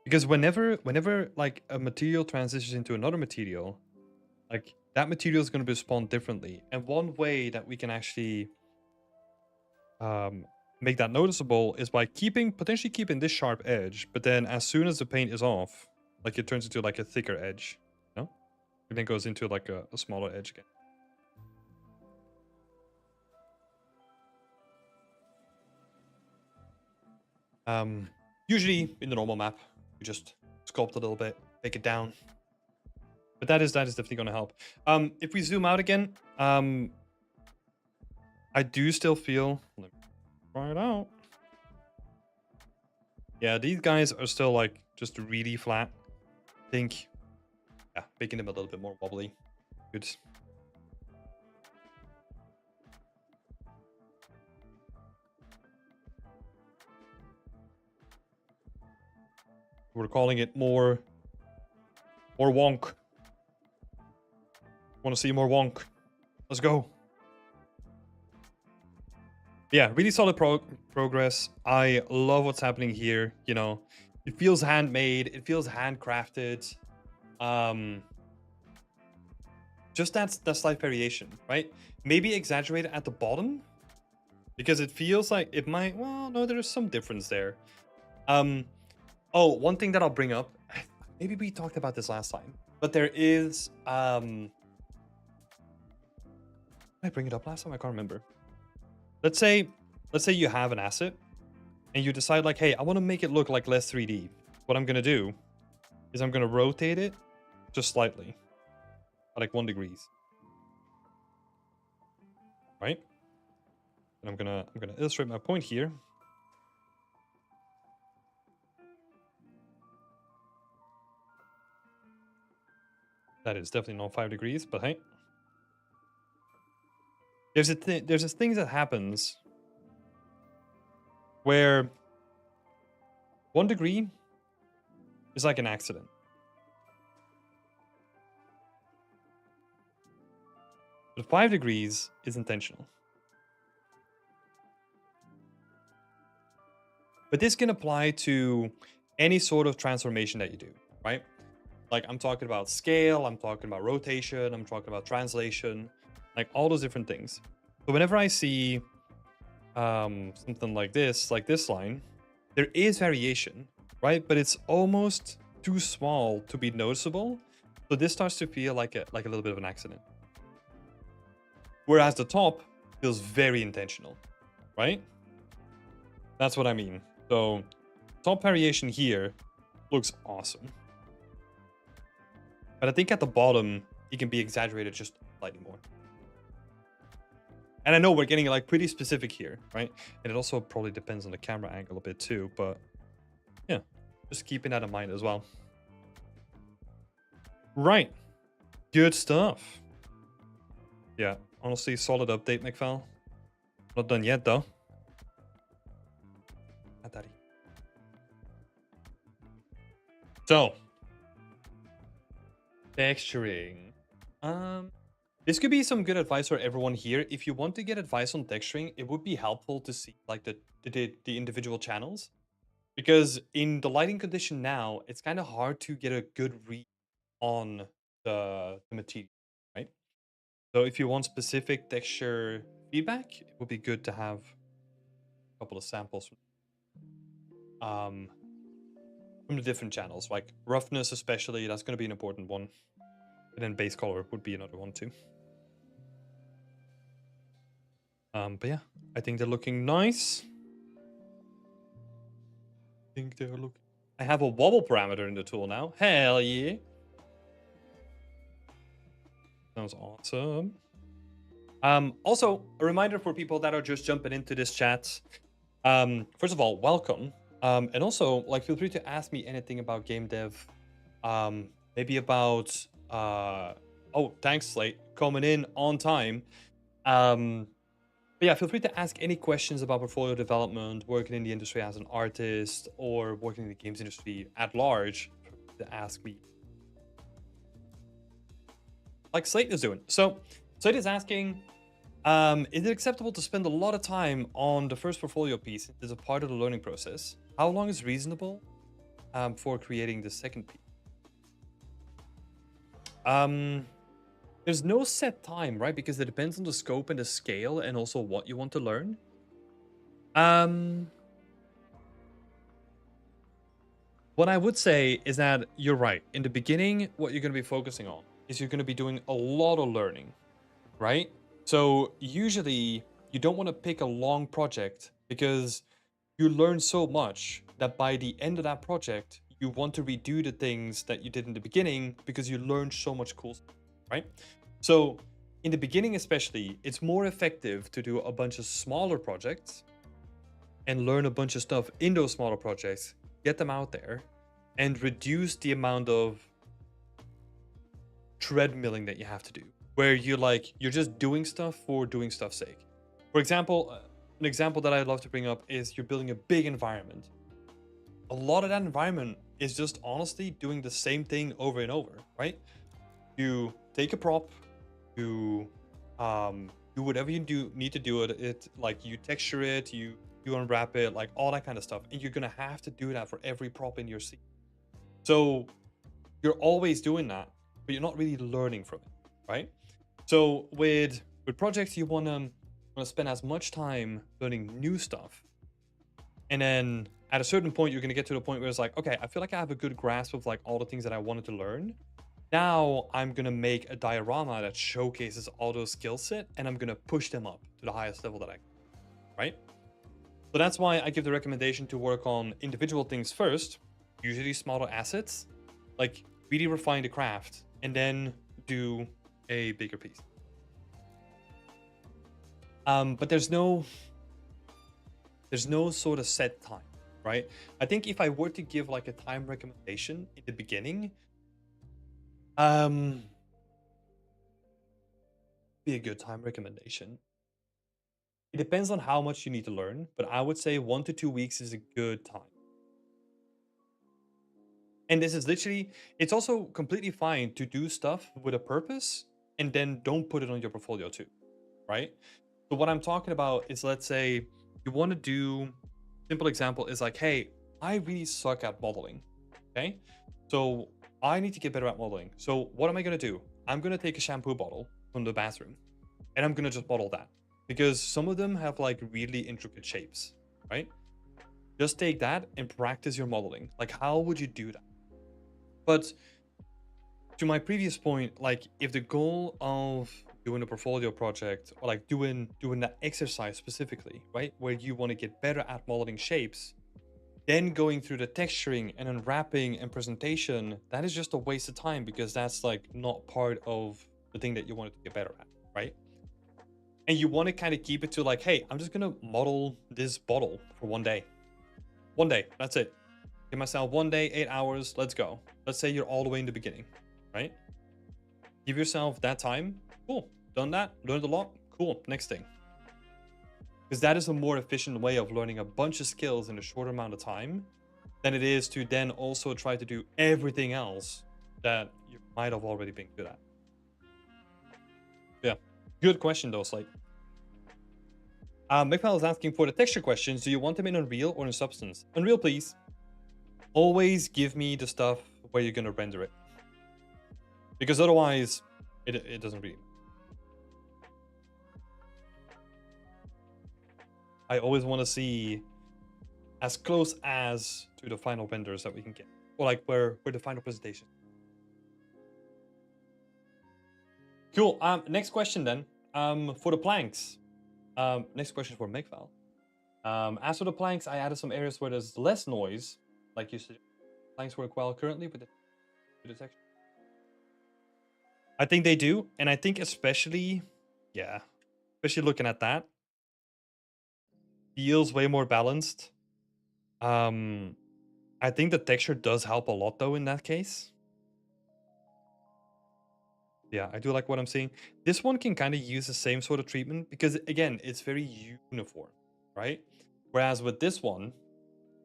Because whenever like a material transitions into another material, like that material is going to respond differently. And one way that we can actually make that noticeable is by potentially keeping this sharp edge, but then as soon as the paint is off, like it turns into like a thicker edge, you know? And then goes into like a smaller edge again. Usually in the normal map, you just sculpt a little bit, take it down. But that is definitely going to help. If we zoom out again, I do still feel. Let me try it out. Yeah, these guys are still like just really flat. I think, yeah, making them a little bit more wobbly. Good. We're calling it more wonk. Want to see more wonk? Let's go. Yeah, really solid progress. I love what's happening here. You know, it feels handmade. It feels handcrafted. Just that slight variation, right? Maybe exaggerated at the bottom because it feels like it might. Well, no, there's some difference there. Oh, one thing that I'll bring up. Maybe we talked about this last time, but there is. Did I bring it up last time? I can't remember. Let's say you have an asset and you decide like, hey, I want to make it look like less 3D. What I'm going to do is I'm going to rotate it just slightly, like 1 degree. right? And I'm gonna illustrate my point here. That is definitely not 5 degrees, but hey. There's this thing that happens where 1 degree is like an accident. But 5 degrees is intentional. But this can apply to any sort of transformation that you do, right? Like I'm talking about scale, I'm talking about rotation, I'm talking about translation, like all those different things. So whenever I see something like this line, there is variation, right? But it's almost too small to be noticeable. So this starts to feel like a little bit of an accident. Whereas the top feels very intentional, right? That's what I mean. So top variation here looks awesome. But I think at the bottom, it can be exaggerated just slightly more. And I know we're getting like pretty specific here, right? And it also probably depends on the camera angle a bit too, but yeah, just keeping that in mind as well. Right. Good stuff. Yeah, honestly, solid update, McFall. Not done yet, though. So, texturing. This could be some good advice for everyone here. If you want to get advice on texturing, it would be helpful to see like the individual channels. Because in the lighting condition now, it's kind of hard to get a good read on the material, right? So if you want specific texture feedback, it would be good to have a couple of samples from the different channels, like roughness especially, that's going to be an important one. And then base color would be another one too. But yeah, I think they're looking nice. I have a wobble parameter in the tool now. Hell yeah. Sounds awesome. Also, a reminder for people that are just jumping into this chat. First of all, welcome. And also, like, feel free to ask me anything about game dev. Maybe about oh, thanks, Slate, coming in on time. But yeah, feel free to ask any questions about portfolio development, working in the industry as an artist, or working in the games industry at large. To ask me, like Slate is doing. So Slate is asking, is it acceptable to spend a lot of time on the first portfolio piece as a part of the learning process? How long is reasonable for creating the second piece? There's no set time, right? Because it depends on the scope and the scale and also what you want to learn. What I would say is that you're right. In the beginning, what you're going to be focusing on is you're going to be doing a lot of learning, right? So usually you don't want to pick a long project because you learn so much that by the end of that project, you want to redo the things that you did in the beginning because you learned so much cool stuff, right? So in the beginning, especially, it's more effective to do a bunch of smaller projects and learn a bunch of stuff in those smaller projects, get them out there, and reduce the amount of treadmilling that you have to do, where you're just doing stuff for doing stuff's sake. For example, an example that I love to bring up is you're building a big environment. A lot of that environment is just honestly doing the same thing over and over, right? You take a prop, you do whatever you need to do it, like you texture it, you unwrap it, like all that kind of stuff, and you're gonna have to do that for every prop in your scene. So you're always doing that, but you're not really learning from it, right? So with projects, you wanna spend as much time learning new stuff, and then at a certain point, you're gonna get to the point where it's like, okay, I feel like I have a good grasp of like all the things that I wanted to learn. Now I'm gonna make a diorama that showcases all those skill set, and I'm gonna push them up to the highest level that I can, right? So that's why I give the recommendation to work on individual things first, usually smaller assets, like really refine the craft, and then do a bigger piece. But there's no sort of set time, right? I think if I were to give like a time recommendation in the beginning, be a good time recommendation. It depends on how much you need to learn, but I would say 1 to 2 weeks is a good time. And this is literally, it's also completely fine to do stuff with a purpose and then don't put it on your portfolio too, right? So what I'm talking about is, let's say you want to do, simple example is like, hey, I really suck at modeling. Okay. So I need to get better at modeling. So what am I going to do? I'm going to take a shampoo bottle from the bathroom and I'm going to just model that, because some of them have like really intricate shapes, right? Just take that and practice your modeling. Like, how would you do that? But to my previous point, like if the goal of doing a portfolio project, or like doing that exercise specifically, right, where you want to get better at modeling shapes, then going through the texturing and unwrapping and presentation, that is just a waste of time, because that's like not part of the thing that you wanted to get better at, right? And you want to kind of keep it to like, hey, I'm just gonna model this bottle for 1 day. 1 day, that's it. Give myself 1 day, 8 hours, let's go. Let's say you're all the way in the beginning, right? Give yourself that time. Cool. Done that. Learned a lot. Cool. Next thing. Because that is a more efficient way of learning a bunch of skills in a shorter amount of time than it is to then also try to do everything else that you might have already been good at. Yeah. Good question though, Slate. Mikhail is asking for the texture questions. Do you want them in Unreal or in Substance? Unreal, please. Always give me the stuff where you're going to render it. Because otherwise, it doesn't really. I always want to see as close as to the final renders that we can get, or like where the final presentation. Cool. Next question then. For the planks. Next question for Mikval. As for the planks, I added some areas where there's less noise, like you said. Planks work well currently with the texture. I think they do, and I think especially looking at that, feels way more balanced. I think the texture does help a lot though in that case. Yeah, I do like what I'm seeing. This one can kind of use the same sort of treatment because, again, it's very uniform, right? Whereas with this one,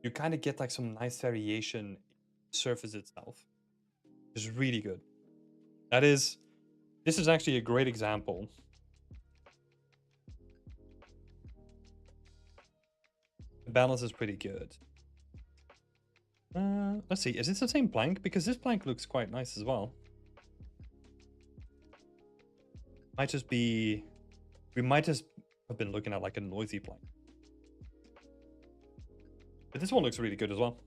you kind of get like some nice variation in the surface itself. It's really good. This is actually a great example. The balance is pretty good. Let's see, is this the same plank? Because this plank looks quite nice as well. Might just be, we might just have been looking at like a noisy plank. But this one looks really good as well.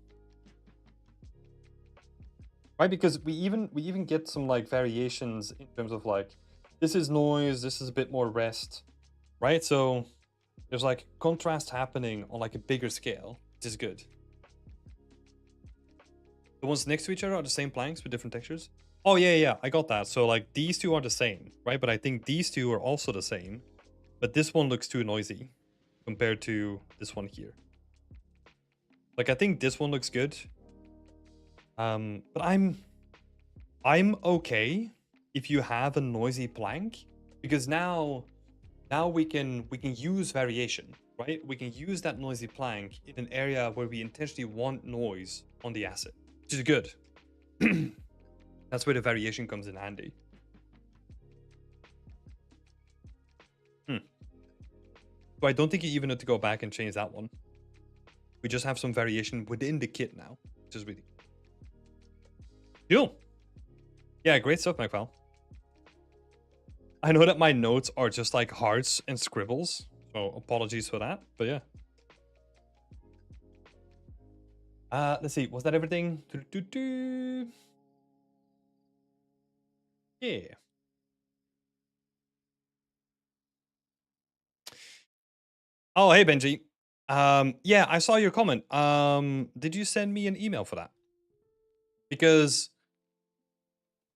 Right, because we even get some like variations in terms of like, this is noise, this is a bit more rest, right? So there's like contrast happening on like a bigger scale, which is good. The ones next to each other are the same planks with different textures. Oh yeah, I got that. So like these two are the same, right? But I think these two are also the same, but this one looks too noisy compared to this one here. Like I think this one looks good. But I'm okay if you have a noisy plank, because now we can use variation, right? We can use that noisy plank in an area where we intentionally want noise on the asset, which is good. That's where the variation comes in handy. So I don't think you even need to go back and change that one. We just have some variation within the kit now, which is really cool. Yeah, great stuff, my pal. I know that my notes are just like hearts and scribbles, so apologies for that, but yeah. Let's see, was that everything? Yeah. Oh, hey, Benji. Yeah, I saw your comment. Did you send me an email for that? Because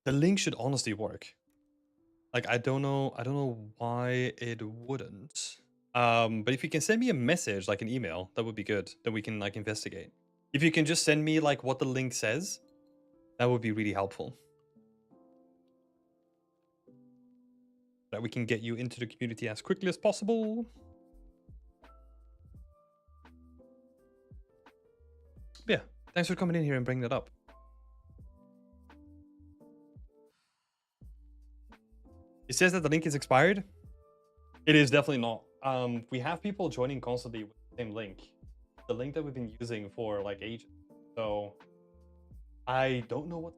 the link should honestly work. Like, I don't know why it wouldn't. But if you can send me a message, like an email, that would be good. Then we can like investigate. If you can just send me like what the link says, that would be really helpful. That we can get you into the community as quickly as possible. Yeah, thanks for coming in here and bringing that up. It says that the link is expired. It is definitely not. We have people joining constantly with the same link. The link that we've been using for like ages. So I don't know what.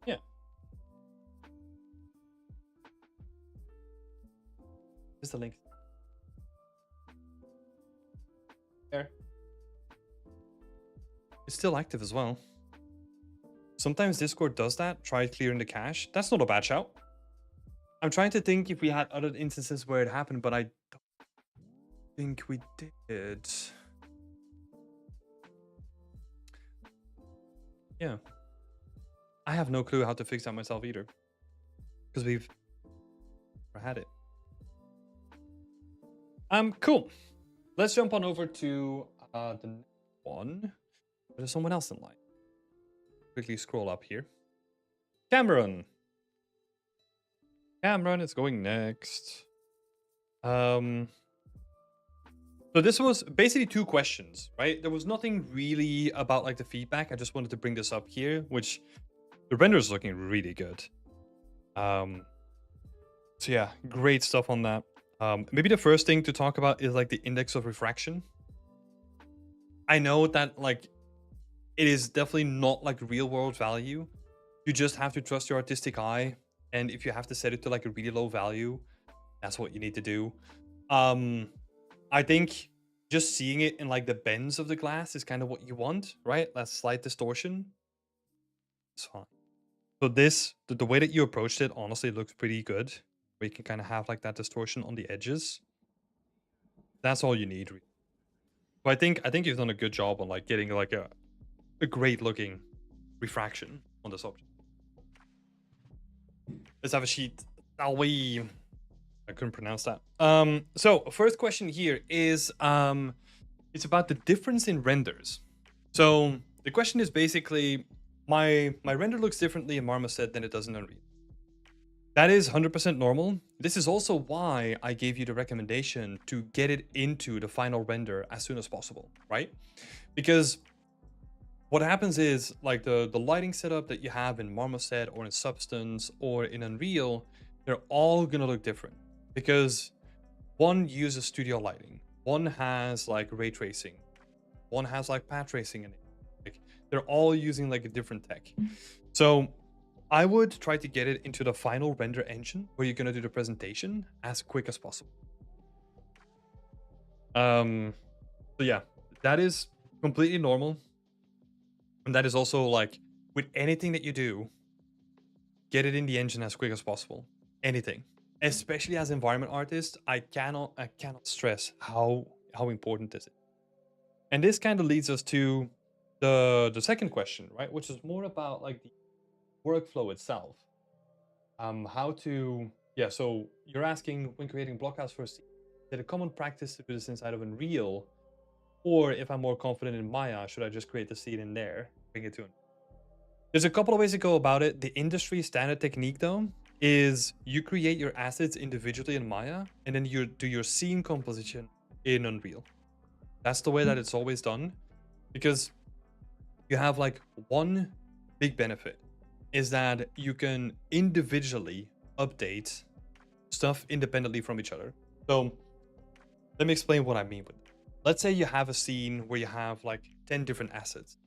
Yeah. Here's the link. There. It's still active as well. Sometimes Discord does that. Try clearing the cache. That's not a bad shout. I'm trying to think if we had other instances where it happened, but I don't think we did. Yeah. I have no clue how to fix that myself either. Because we've never had it. Cool. Let's jump on over to the next one. There's someone else in line. Quickly scroll up here. Cameron. Cameron is going next. So this was basically 2 questions, right? There was nothing really about like the feedback. I just wanted to bring this up here, which the render is looking really good. So yeah, great stuff on that. Maybe the first thing to talk about is like the index of refraction. I know that like it is definitely not like real world value. You just have to trust your artistic eye. And if you have to set it to like a really low value, that's what you need to do. I think just seeing it in like the bends of the glass is kind of what you want, right? That slight distortion. It's fine. So this, the way that you approached it, honestly looks pretty good. Where you can kind of have like that distortion on the edges. That's all you need. So I think you've done a good job on like getting like a great looking refraction on this object. Let's have a sheet. Shall we? I couldn't pronounce that. So first question here is it's about the difference in renders. So the question is basically my render looks differently in Marmoset than it does in Unreal. That is 100% normal. This is also why I gave you the recommendation to get it into the final render as soon as possible, right? Because what happens is like the lighting setup that you have in Marmoset or in Substance or in Unreal, they're all gonna look different because one uses studio lighting, one has like ray tracing, one has like path tracing in it. Like they're all using like a different tech. So I would try to get it into the final render engine where you're gonna do the presentation as quick as possible. So yeah, that is completely normal. And that is also like with anything that you do, get it in the engine as quick as possible. Anything. Especially as environment artists, I cannot stress how important this is. And this kind of leads us to the second question, right? Which is more about like the workflow itself. How to so you're asking when creating blockouts for a scene, is it a common practice to do this inside of Unreal? Or if I'm more confident in Maya, should I just create the scene in there, bring it to Unreal? There's a couple of ways to go about it. The industry standard technique though is you create your assets individually in Maya and then you do your scene composition in Unreal. That's the way that it's always done because you have like one big benefit is that you can individually update stuff independently from each other. So let me explain what I mean with that. Let's say you have a scene where you have like 10 different assets.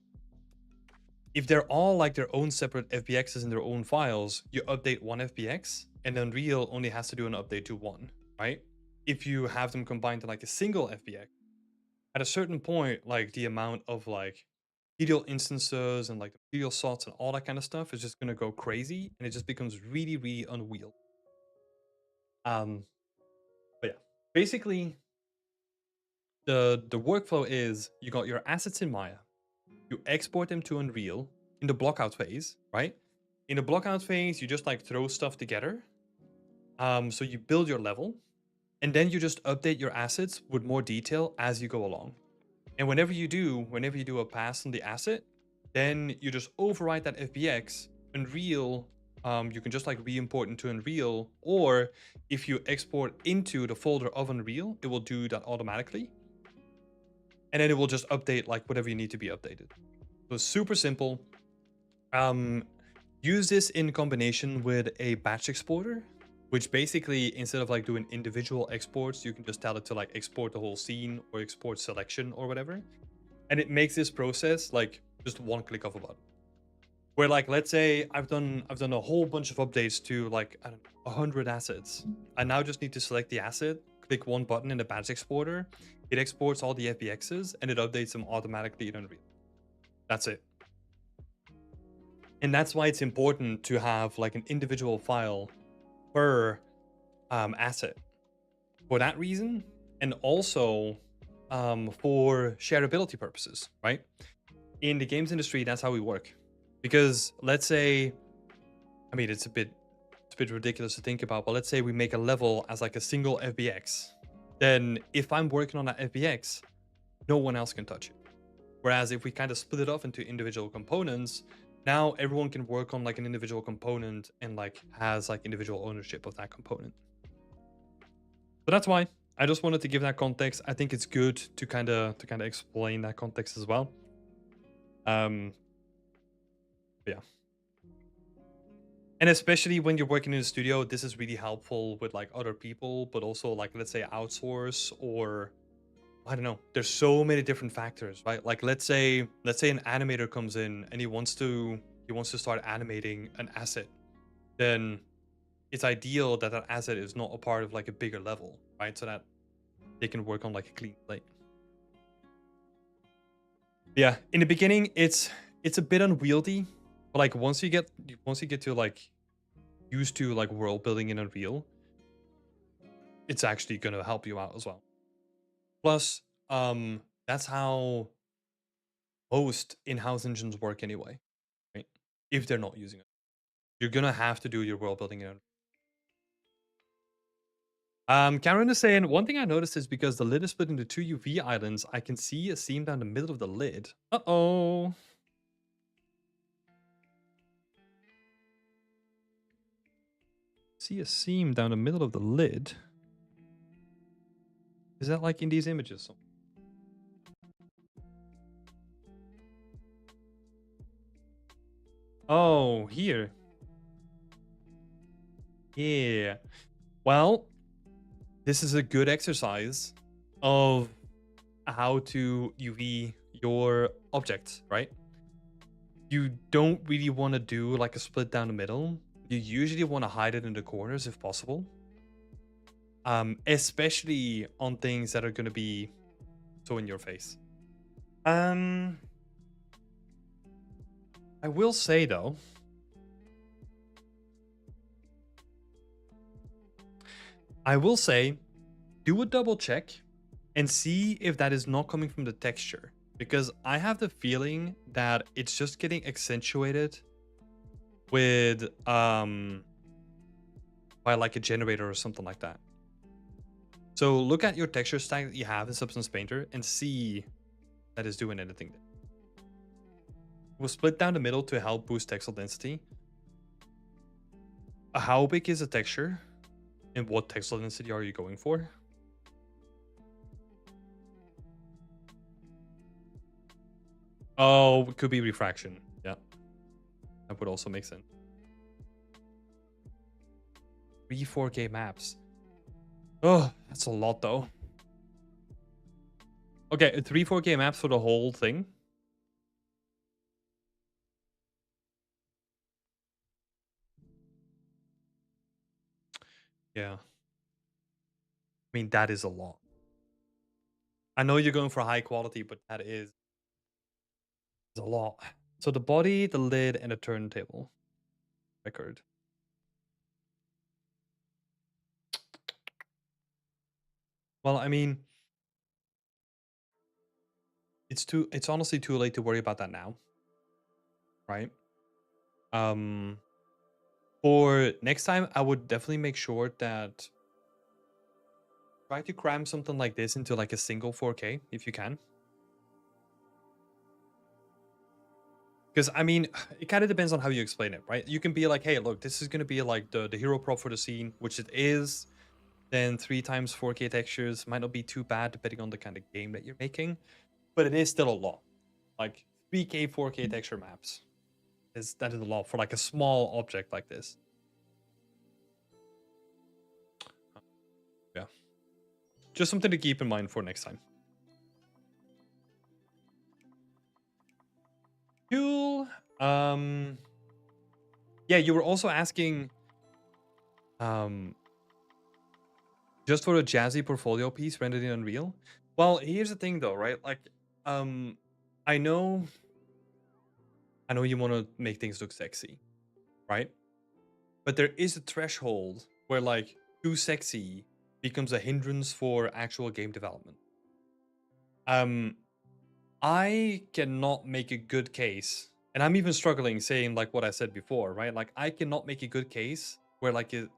If they're all like their own separate FBXs in their own files, you update one FBX and Unreal only has to do an update to one, right? If you have them combined to like a single FBX, at a certain point, like the amount of like material instances and like the material slots and all that kind of stuff is just gonna go crazy and it just becomes really, really unwieldy. But yeah, basically the workflow is you got your assets in Maya, you export them to Unreal in the blockout phase, right? in the blockout phase, you just like throw stuff together. So you build your level, and then you just update your assets with more detail as you go along. And whenever you do a pass on the asset, then you just overwrite that FBX. Unreal, you can just like re-import into Unreal, or if you export into the folder of Unreal, it will do that automatically. And then it will just update like whatever you need to be updated. So it's super simple. Use this in combination with a batch exporter, which basically, instead of like doing individual exports, you can just tell it to like export the whole scene or export selection or whatever. And it makes this process like just one click of a button. Where like, let's say I've done a whole bunch of updates to like, I don't know, 100 assets. I now just need to select the asset, click one button in the batch exporter. It exports all the FBXs and it updates them automatically in Unreal. That's it. And that's why it's important to have like an individual file per asset for that reason, and also for shareability purposes, right? In the games industry, that's how we work. Because let's say, I mean, it's a bit ridiculous to think about, but let's say we make a level as like a single FBX. Then if I'm working on that FBX, no one else can touch it. Whereas if we kind of split it off into individual components, now everyone can work on like an individual component and like has like individual ownership of that component. So that's why I just wanted to give that context. I think it's good to kind of explain that context as well. Yeah. And especially when you're working in a studio, this is really helpful with like other people, but also like, let's say outsource, or I don't know. There's so many different factors, right? Like let's say an animator comes in and he wants to start animating an asset. Then it's ideal that that asset is not a part of like a bigger level, right? So that they can work on like a clean slate. Yeah, in the beginning it's a bit unwieldy, but like once you get to like used to like world building in Unreal, it's actually going to help you out as well. Plus, that's how most in-house engines work anyway, right? If they're not using it, you're gonna have to do your world building in. Karen is saying, one thing I noticed is because the lid is split into two UV islands, I can see a seam down the middle of the lid. Uh-oh. See a seam down the middle of the lid? Is that like in these images? Oh, here. Yeah. Well, this is a good exercise of how to UV your objects, right? You don't really want to do like a split down the middle. You usually want to hide it in the corners if possible. Especially on things that are going to be so in your face. I will say though, do a double check and see if that is not coming from the texture, because I have the feeling that it's just getting accentuated with by like a generator or something like that. So look at your texture stack that you have in Substance Painter and see that is doing anything. We'll split down the middle to help boost texel density. How big is the texture? And what texel density are you going for? Oh, it could be refraction. Yeah. That would also make sense. 3 4K maps. Oh, that's a lot though. Okay, 3 4K maps for the whole thing. Yeah. I mean, that is a lot. I know you're going for high quality, but that is a lot. So the body, the lid, and the turntable. Record. Well, I mean, it's honestly too late to worry about that now. Right? For next time, I would definitely make sure that try to cram something like this into like a single 4K if you can. Because I mean, it kind of depends on how you explain it, right? You can be like, hey, look, this is gonna be like the hero prop for the scene, which it is. Then 3 times 4K textures might not be too bad depending on the kind of game that you're making, but it is still a lot. Like 3K 4K texture maps that is a lot for like a small object like this. Yeah. Just something to keep in mind for next time. Cool. Yeah, you were also asking just for a jazzy portfolio piece rendered in Unreal. Well, here's the thing though, right? Like I know you want to make things look sexy, right? But there is a threshold where like too sexy becomes a hindrance for actual game development. I cannot make a good case, and I'm even struggling saying like what I said before, right? Like I cannot make a good case where like a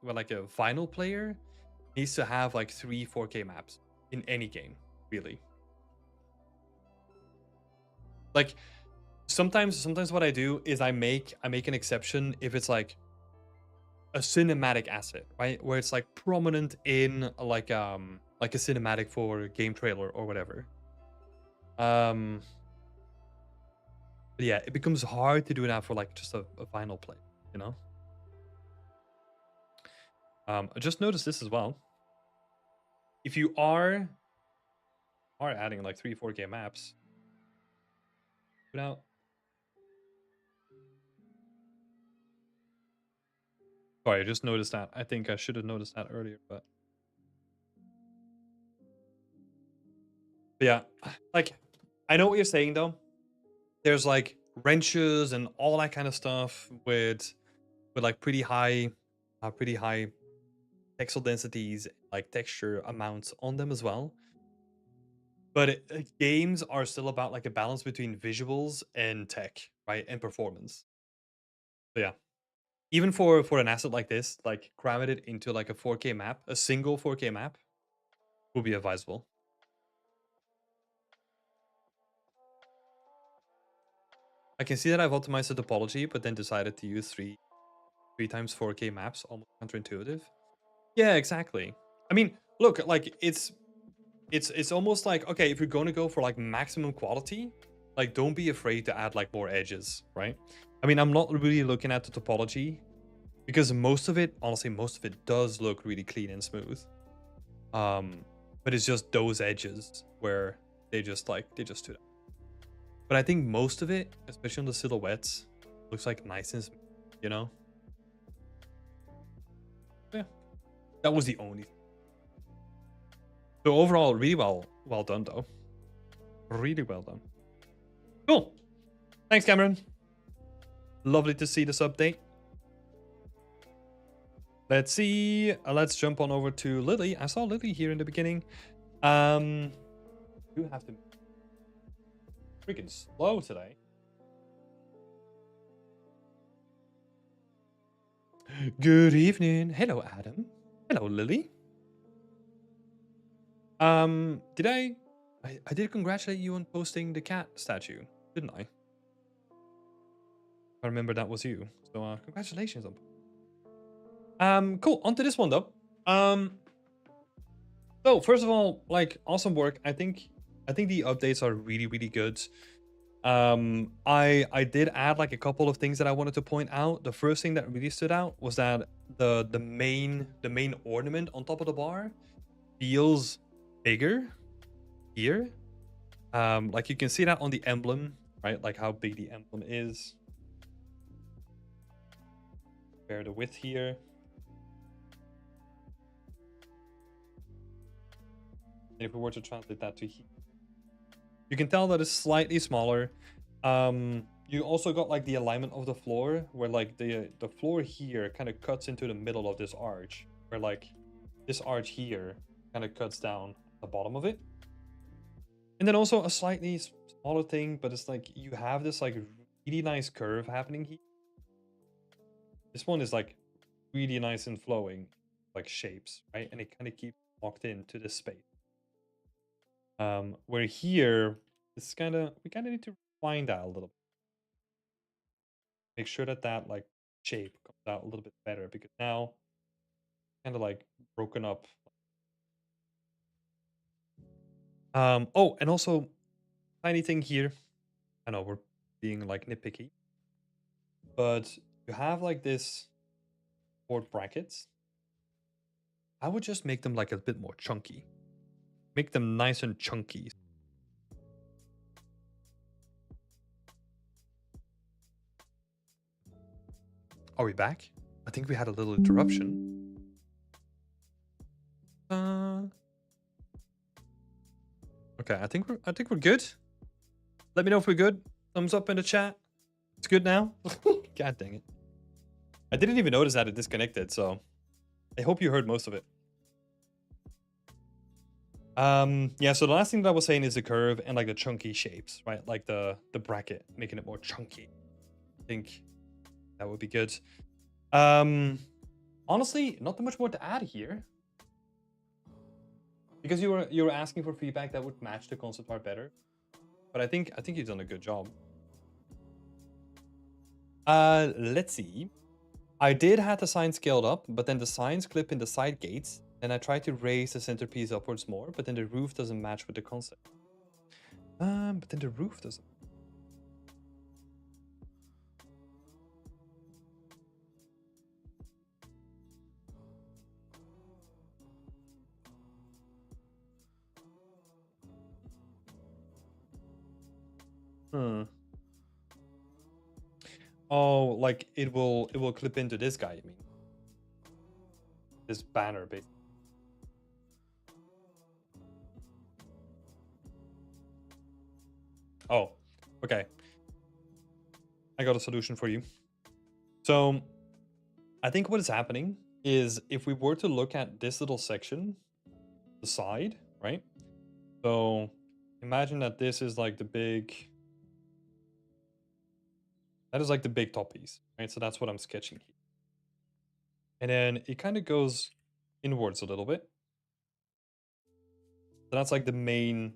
final player needs to have like 3 4K maps in any game, really. Like sometimes what I do is I make an exception if it's like a cinematic asset, right? Where it's like prominent in like a cinematic for a game trailer or whatever. But yeah, it becomes hard to do that for like just a final play, you know? I just noticed this as well. If you are adding like 3 4K maps, without sorry, I just noticed that. I think I should have noticed that earlier, but yeah, like I know what you're saying though. There's like wrenches and all that kind of stuff with like pretty high pixel densities, like texture amounts on them as well. But games are still about like a balance between visuals and tech, right, and performance. So yeah, even for an asset like this, like cramming it into like a 4K map, a single 4K map, will be advisable. I can see that I've optimized the topology, but then decided to use three times 4K maps, almost counterintuitive. Yeah, exactly. I mean, look, like it's almost like, okay, if you're going to go for like maximum quality, like don't be afraid to add like more edges, right? I mean, I'm not really looking at the topology because most of it, honestly, most of it does look really clean and smooth. But it's just those edges where they just stood out. But I think most of it, especially on the silhouettes, looks like nice and smooth, you know? Yeah, that was the only thing. So overall, really well done though. Really well done. Cool. Thanks, Cameron. Lovely to see this update. Let's see. Let's jump on over to Lily. I saw Lily here in the beginning. You have to freaking slow today. Good evening. Hello, Adam. Hello, Lily. Did I did congratulate you on posting the cat statue, didn't I? I remember that was you. So congratulations on. Cool. On to this one though. So first of all, like awesome work. I think the updates are really good. I did add like a couple of things that I wanted to point out. The first thing that really stood out was that the main ornament on top of the bar feels bigger here. Like you can see that on the emblem, right? Like how big the emblem is. Compare the width here. And if we were to translate that to here, you can tell that it's slightly smaller. You also got like the alignment of the floor where like the floor here kind of cuts into the middle of this arch, where like this arch here kind of cuts down the bottom of it. And then also a slightly smaller thing, but it's like you have this like really nice curve happening here. This one is like really nice and flowing, like shapes, right? And it kind of keeps locked into this space. Where here, it's we kind of need to refine that a little bit. Make sure that that like shape comes out a little bit better because now kind of like broken up. Oh, and also tiny thing here. I know we're being like nitpicky, but you have like this board brackets. I would just make them like a bit more chunky. Make them nice and chunky. Are we back? I think we had a little interruption. Okay, I think we're good. Let me know if we're good. Thumbs up in the chat. It's good now. God dang it. I didn't even notice that it disconnected, so I hope you heard most of it. Yeah, so the last thing that I was saying is the curve and like the chunky shapes, right? Like the bracket, making it more chunky. I think that would be good. Honestly, not too much more to add here. Because you were asking for feedback that would match the concept art better. But I think you've done a good job. Let's see. I did have the sign scaled up, but then the signs clip in the side gates, and I tried to raise the centerpiece upwards more, but then the roof doesn't match with the concept. But then the roof doesn't. Oh, like it will clip into this guy, you mean? This banner, basically. Oh, okay. I got a solution for you. So, I think what is happening is if we were to look at this little section, the side, right? So, imagine that this is like the big... That is like the big top piece, right? So that's what I'm sketching here. And then it kind of goes inwards a little bit. So that's like the main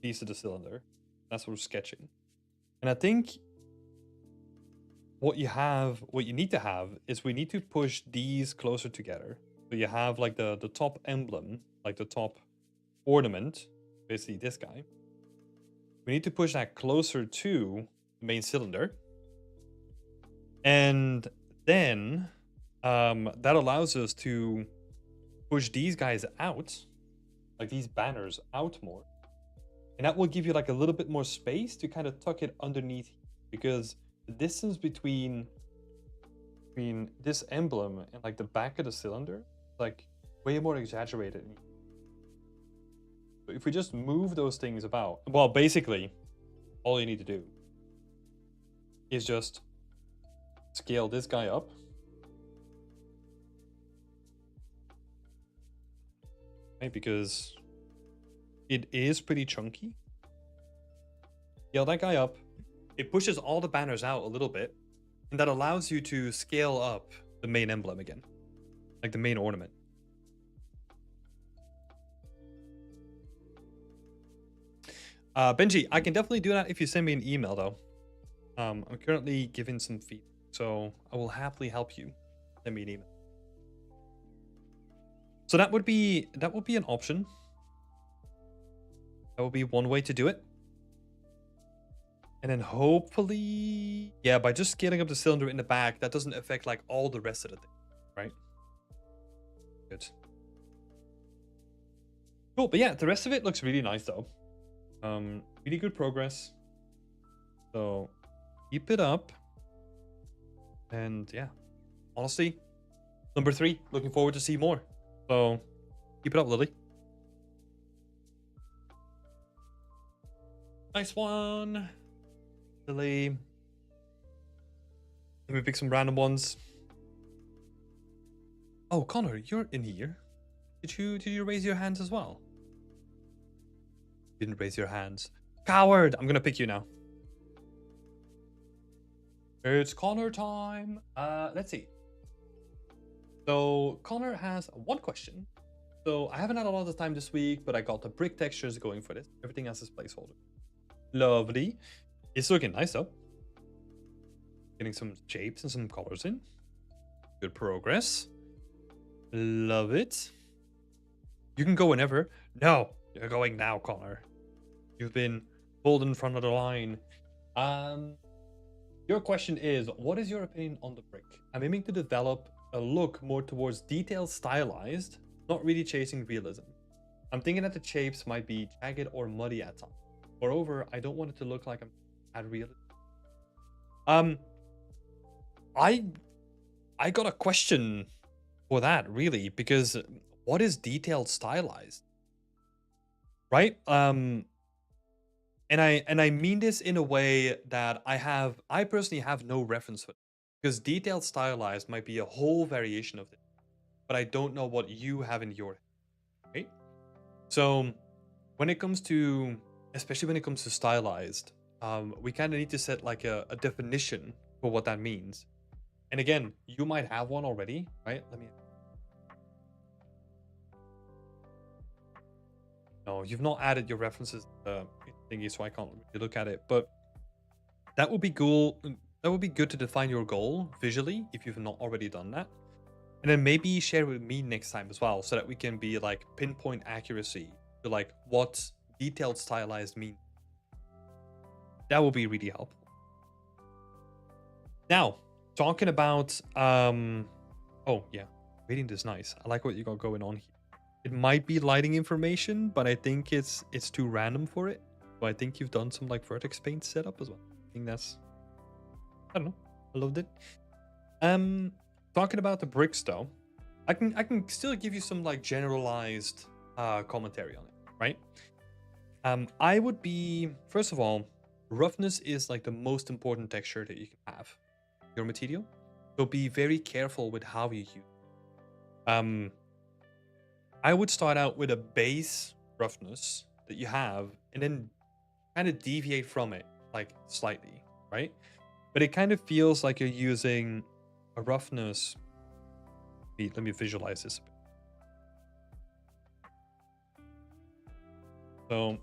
piece of the cylinder. That's what we're sketching. And I think what you need to have is we need to push these closer together. So you have like the top emblem, like the top ornament, basically this guy. We need to push that closer to the main cylinder. And then that allows us to push these guys out, like these banners out more. And that will give you like a little bit more space to kind of tuck it underneath, because the distance between this emblem and like the back of the cylinder is like way more exaggerated. So if we just move those things about, well, basically all you need to do is just scale this guy up. Right, because it is pretty chunky. Scale that guy up. It pushes all the banners out a little bit, and that allows you to scale up the main emblem again, like the main ornament. Benji, I can definitely do that if you send me an email, though. I'm currently giving some feedback, so I will happily help you. Send me an email. So that would be an option. That would be one way to do it. And then hopefully, yeah, by just scaling up the cylinder in the back, that doesn't affect like all the rest of the thing, right? Good. Cool, but yeah, the rest of it looks really nice though. Really good progress. So keep it up. And yeah, honestly, number 3, looking forward to see more. So keep it up, Lily. Nice one, Lily. Let me pick some random ones. Oh, Connor, you're in here. Did you raise your hands as well? Didn't raise your hands. Coward! I'm gonna pick you now. It's Connor time. Let's see. So Connor has one question. So I haven't had a lot of time this week, but I got the brick textures going for this. Everything else is placeholder. Lovely. It's looking nice though. Getting some shapes and some colors in. Good progress. Love it. You can go whenever. No, you're going now, Connor. You've been pulled in front of the line. Your question is, what is your opinion on the brick? I'm aiming to develop a look more towards detailed stylized, not really chasing realism. I'm thinking that the shapes might be jagged or muddy at times. Moreover, I don't want it to look like I'm at realism. I got a question for that, really, because what is detailed stylized? Right? And I mean this in a way that I personally have no reference for it. Because detailed stylized might be a whole variation of it. But I don't know what you have in your head, right? So when it comes to, especially when it comes to stylized, we kind of need to set like a definition for what that means. And again, you might have one already, right? No, you've not added your references thingy, so I can't really look at it. But that would be cool. That would be good to define your goal visually if you've not already done that. And then maybe share with me next time as well, so that we can be like pinpoint accuracy to like what detailed stylized means. That will be really helpful. Now, talking about oh yeah, reading this nice. I like what you got going on here. It might be lighting information, but I think it's too random for it. So I think you've done some like vertex paint setup as well. I think that's, I don't know. I loved it. Talking about the bricks though, I can still give you some like generalized commentary on it, right? I would be, first of all, roughness is like the most important texture that you can have your material. So be very careful with how you use it. I would start out with a base roughness that you have and then kind of deviate from it like slightly, right? But it kind of feels like you're using a roughness. Let me visualize this a bit. So,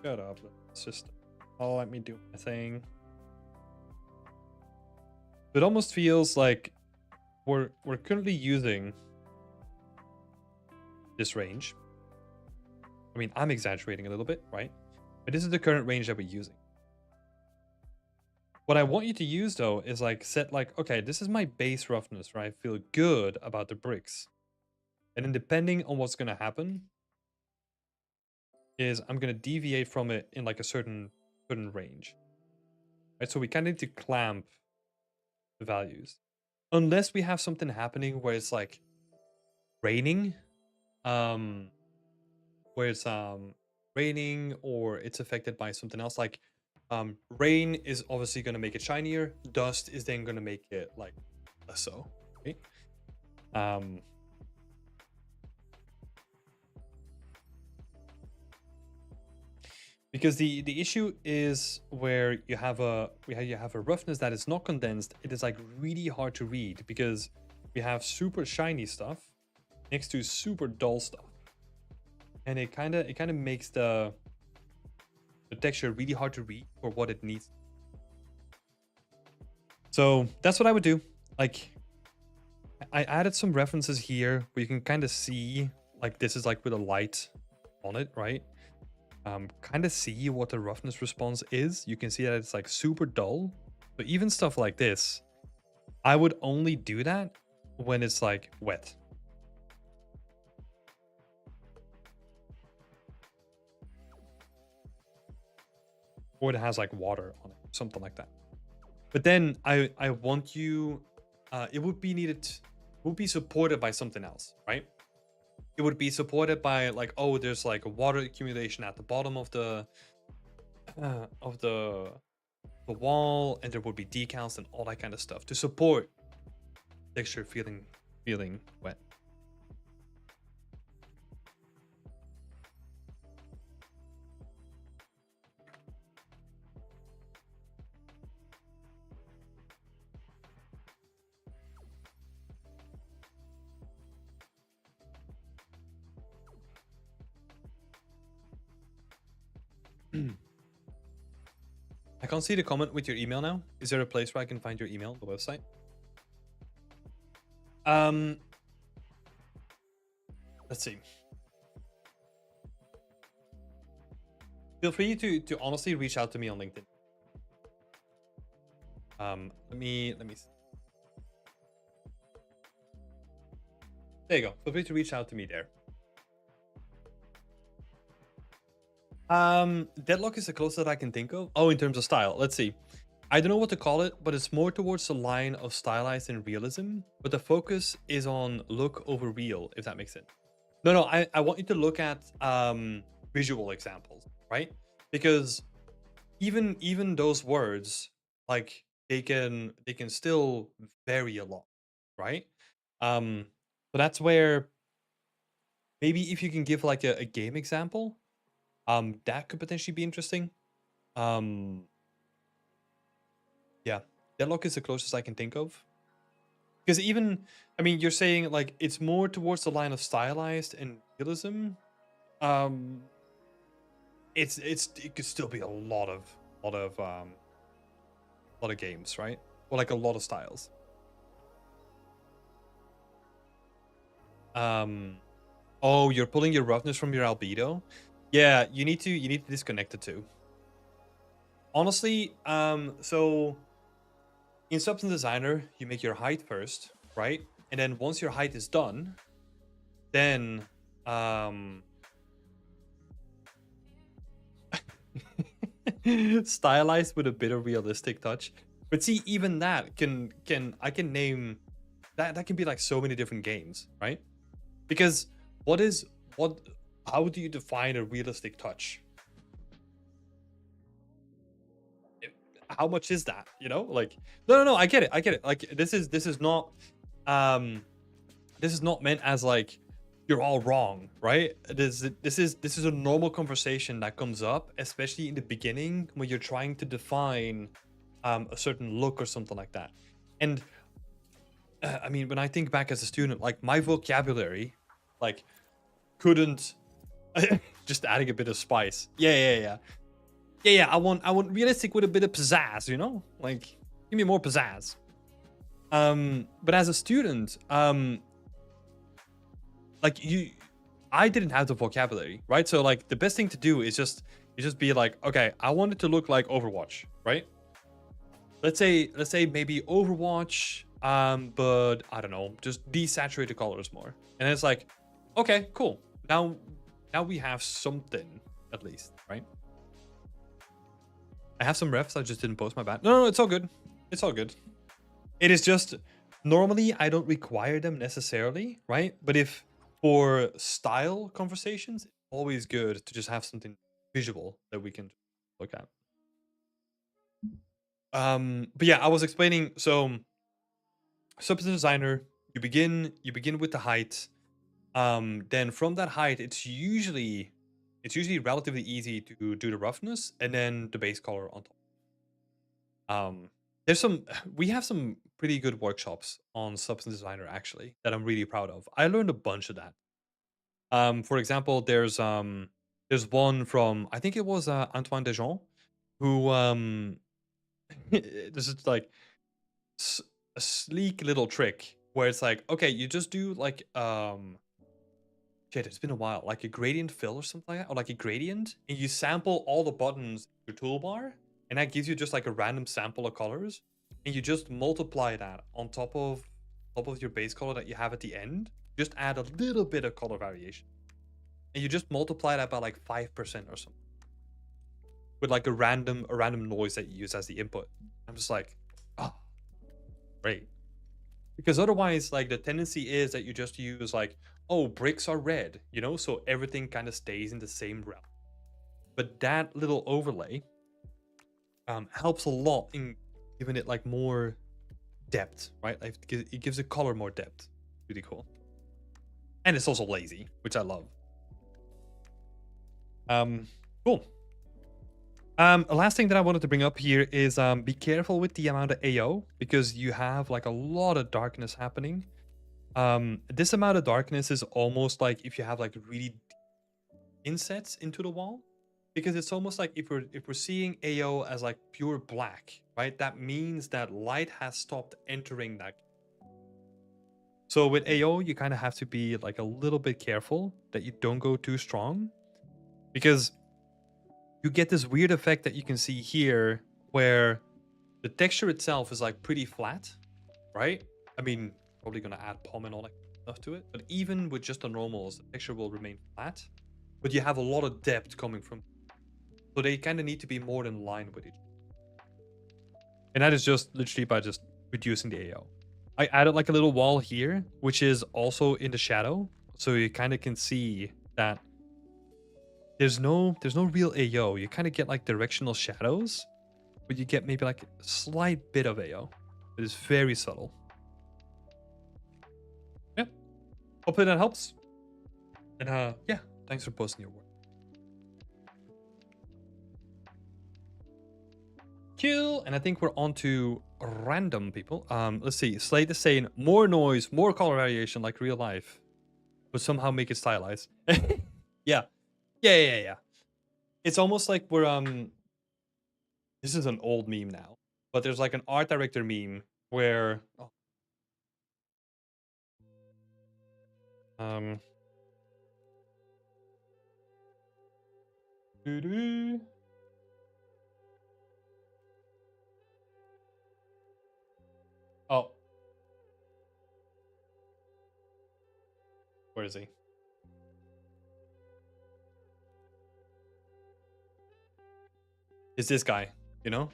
shut up, system. Oh, let me do my thing. It almost feels like we're currently using this range. I mean, I'm exaggerating a little bit, right? But this is the current range that we're using. What I want you to use though is like set like, okay, this is my base roughness, right? I feel good about the bricks. And then depending on what's gonna happen is I'm gonna deviate from it in like a certain range. Right? So we kind of need to clamp the values. Unless we have something happening where it's like raining, where it's raining or it's affected by something else. Like rain is obviously going to make it shinier. Dust is then going to make it like less so. Okay. Because the issue is where you have a roughness that is not condensed. It is like really hard to read because we have super shiny stuff next to super dull stuff. And it kind of makes the texture really hard to read for what it needs. So that's what I would do. Like, I added some references here where you can kind of see, like, this is like with a light on it, right? Kind of see what the roughness response is. You can see that it's like super dull. So even stuff like this, I would only do that when it's like wet. Or it has like water on it, something like that. But then I want you, it would be supported by something else, right? It would be supported by like, oh, there's like a water accumulation at the bottom of the wall, and there would be decals and all that kind of stuff to support texture feeling wet. I can't see the comment with your email now. Is there a place where I can find your email on the website? Let's see. Feel free to honestly reach out to me on LinkedIn. Let me see. There you go. Feel free to reach out to me there. Deadlock is the closest that I can think of. Oh, in terms of style. Let's see. I don't know what to call it, but it's more towards the line of stylized and realism, but the focus is on look over real, if that makes sense. No, I want you to look at visual examples, right? Because even those words, like they can still vary a lot, right? So that's where maybe if you can give like a game example, that could potentially be interesting. Yeah, Deadlock is the closest I can think of. Because even, I mean, you're saying like it's more towards the line of stylized and realism. It could still be a lot of games, right? Or like a lot of styles. Oh, you're pulling your roughness from your albedo. Yeah, you need to disconnect the two. Honestly, so in Substance Designer, you make your height first, right? And then once your height is done, then stylized with a bit of realistic touch. But see, even that I can name that can be like so many different games, right? Because how do you define a realistic touch? How much is that? You know, like no, I get it. Like this is not meant as like you're all wrong, right? This is a normal conversation that comes up, especially in the beginning when you're trying to define a certain look or something like that. And I mean, when I think back as a student, like my vocabulary, like couldn't just adding a bit of spice. Yeah. I want realistic with a bit of pizzazz, you know, like give me more pizzazz. But as a student, like I didn't have the vocabulary, right? So like the best thing to do is just be like, okay, I want it to look like Overwatch, right? Let's say maybe Overwatch, but I don't know, just desaturate the colors more. And it's like, okay, cool. Now we have something at least, right? I have some refs. I just didn't post my bad. No, it's all good. It's all good. It is just normally I don't require them necessarily, right? But if for style conversations, it's always good to just have something visual that we can look at. But yeah, I was explaining. So, Substance Designer, you begin with the height. Then from that height, it's usually relatively easy to do the roughness and then the base color on top. We have some pretty good workshops on Substance Designer actually that I'm really proud of. I learned a bunch of that. For example, there's one from I think it was Antoine Dejean, who this is like a sleek little trick where it's like, okay, you just do like shit, it's been a while, like a gradient fill or something like that, or like a gradient, and you sample all the buttons in your toolbar, and that gives you just like a random sample of colors, and you just multiply that on top of your base color that you have at the end. Just add a little bit of color variation, and you just multiply that by like 5% or something, with like a random noise that you use as the input. I'm just like, oh, great. Because otherwise, like the tendency is that you just use like, oh, bricks are red, you know, so everything kind of stays in the same realm. But that little overlay helps a lot in giving it like more depth, right? Like it gives the color more depth. Really cool. And it's also lazy, which I love. Cool. Last thing that I wanted to bring up here is be careful with the amount of AO, because you have like a lot of darkness happening. This amount of darkness is almost like if you have like really insets into the wall, because it's almost like if we're seeing AO as like pure black, right? That means that light has stopped entering that. So with AO, you kind of have to be like a little bit careful that you don't go too strong, because you get this weird effect that you can see here where the texture itself is like pretty flat, right? I mean, probably gonna add POM and all that stuff to it, but even with just the normals, the texture will remain flat, but you have a lot of depth coming from. So they kind of need to be more in line with each other. And that is just literally by just reducing the AO. I added like a little wall here, which is also in the shadow. So you kind of can see that there's no real AO. You kind of get like directional shadows, but you get maybe like a slight bit of AO. It is very subtle. Yeah. Hopefully that helps. And yeah, thanks for posting your work. Cool. And I think we're on to random people. Let's see. Slate is saying more noise, more color variation like real life, but somehow make it stylized. Yeah. Yeah. It's almost like we're this is an old meme now, but there's like an art director meme where doo-doo. Oh, where is he? Is this guy, you know?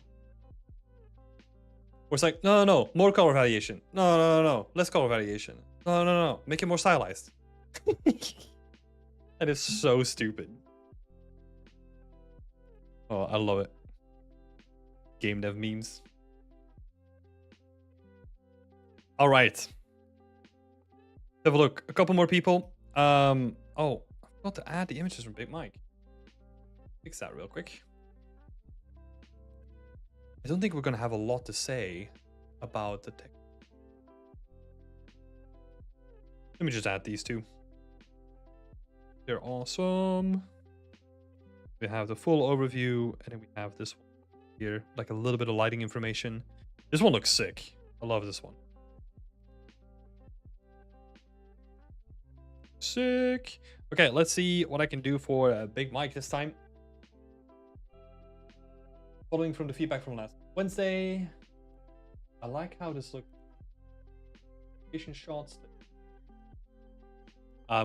Where it's like, no, more color variation. No, less color variation. No, make it more stylized. That is so stupid. Oh, I love it. Game dev memes. All right. Have a look. A couple more people. Oh, I forgot to add the images from Big Mike. Fix that real quick. I don't think we're gonna have a lot to say about the tech. Let me just add these two. They're awesome. We have the full overview, and then we have this one here, like a little bit of lighting information. This one looks sick. I love this one. Sick. Okay, let's see what I can do for Big Mike this time. Following from the feedback from last Wednesday. I like how this looks. Presentation shots.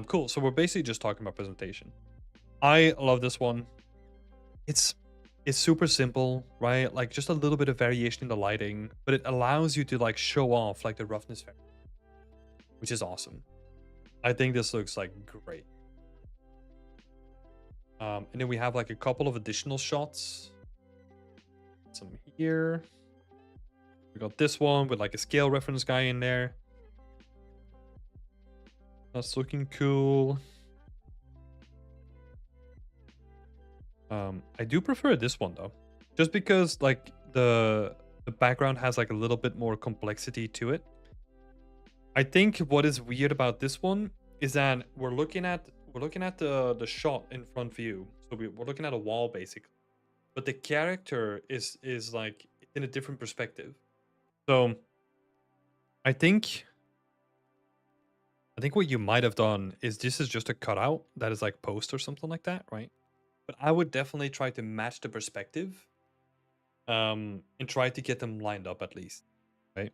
Cool. So we're basically just talking about presentation. I love this one. It's super simple, right? Like just a little bit of variation in the lighting, but it allows you to like show off like the roughness factor, which is awesome. I think this looks like great. And then we have like a couple of additional shots. Some here. We got this one with like a scale reference guy in there. That's looking cool. I do prefer this one though, just because like the background has like a little bit more complexity to it. I think what is weird about this one is that we're looking at the shot in front view, so we're looking at a wall basically, but the character is like in a different perspective. So I think what you might have done is this is just a cutout that is like post or something like that, right? But I would definitely try to match the perspective, and try to get them lined up at least, right?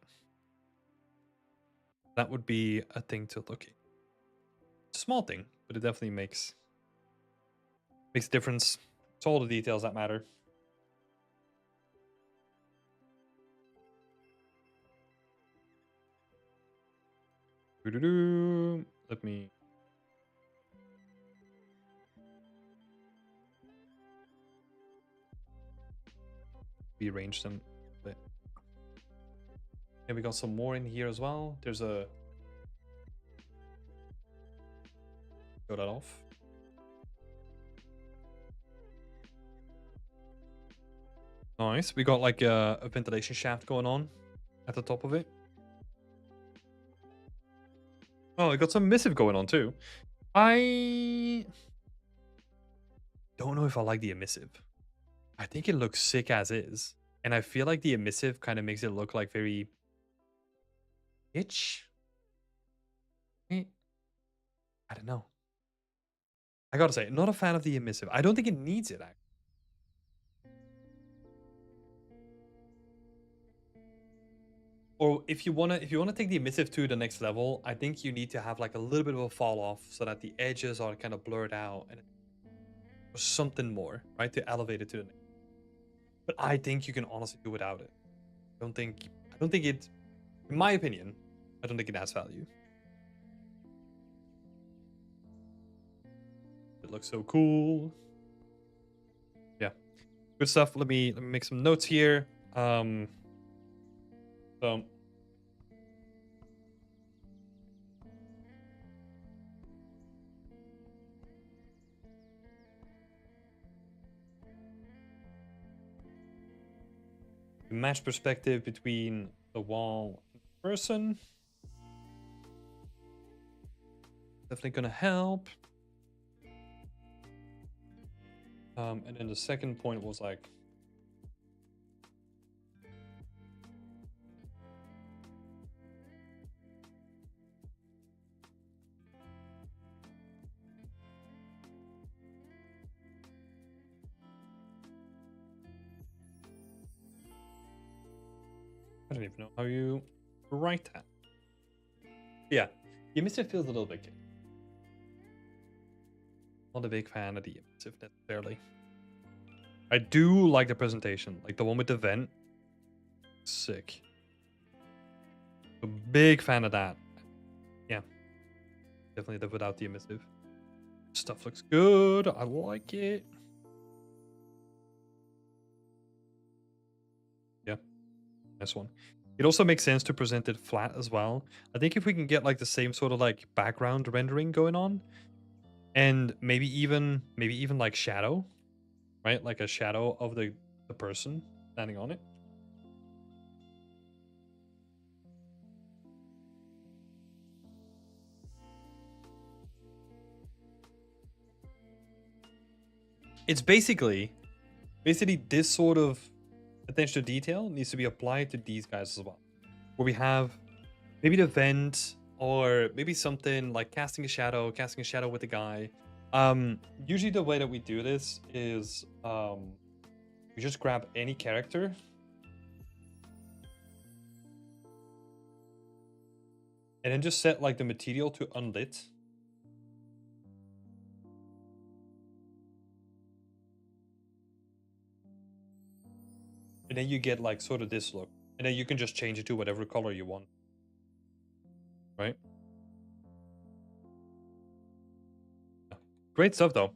That would be a thing to look at. Small thing, but it definitely makes a difference. It's all the details that matter. Let me rearrange them a bit. And we got some more in here as well. There's a show that off. Nice. We got like a ventilation shaft going on at the top of it. Oh, I got some missive going on too. I don't know if I like the emissive. I think it looks sick as is. And I feel like the emissive kind of makes it look like very itch. I don't know. I gotta say, not a fan of the emissive. I don't think it needs it, actually. Or if you wanna take the emissive to the next level, I think you need to have like a little bit of a fall off so that the edges are kind of blurred out and something more, right? To elevate it to the next. But I think you can honestly do without it. I don't think it, in my opinion, I don't think it adds value. It looks so cool. Yeah. Good stuff. Let me make some notes here. So match perspective between the wall and the person. Definitely gonna help. And then the second point was like, I don't even know how you write that. Yeah, the emissive feels a little bit gay. Not a big fan of the emissive necessarily. I do like the presentation, like the one with the vent. Sick. A big fan of that. Yeah, definitely the without the emissive. Stuff looks good. I like it. Yeah, nice one. It also makes sense to present it flat as well. I think if we can get like the same sort of like background rendering going on, and maybe even like shadow, right? Like a shadow of the person standing on it. It's basically this sort of attention to detail needs to be applied to these guys as well, where we have maybe the vent or maybe something like casting a shadow with the guy. Usually the way that we do this is we just grab any character and then just set like the material to unlit. And then you get like sort of this look. And then you can just change it to whatever color you want. Right? Yeah. Great stuff though.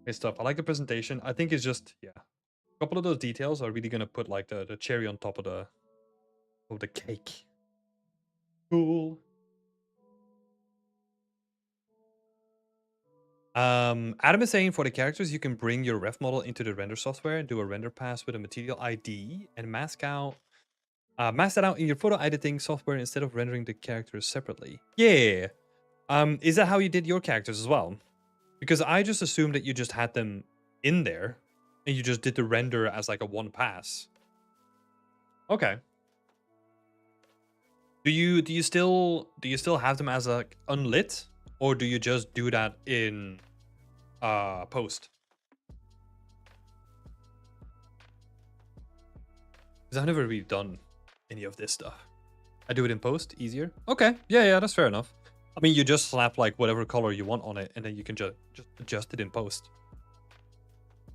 Great stuff. I like the presentation. I think it's just, yeah. A couple of those details are really gonna put like the cherry on top of the cake. Cool. Adam is saying for the characters, you can bring your ref model into the render software, do a render pass with a material ID, and mask that out in your photo editing software instead of rendering the characters separately. Yeah. Is that how you did your characters as well? Because I just assumed that you just had them in there, and you just did the render as like a one pass. Okay. Do you still have them as like unlit, or do you just do that in post? Because I've never really done any of this stuff. I do it in post, easier. Okay, yeah, that's fair enough. I mean, you just slap like whatever color you want on it, and then you can just adjust it in post.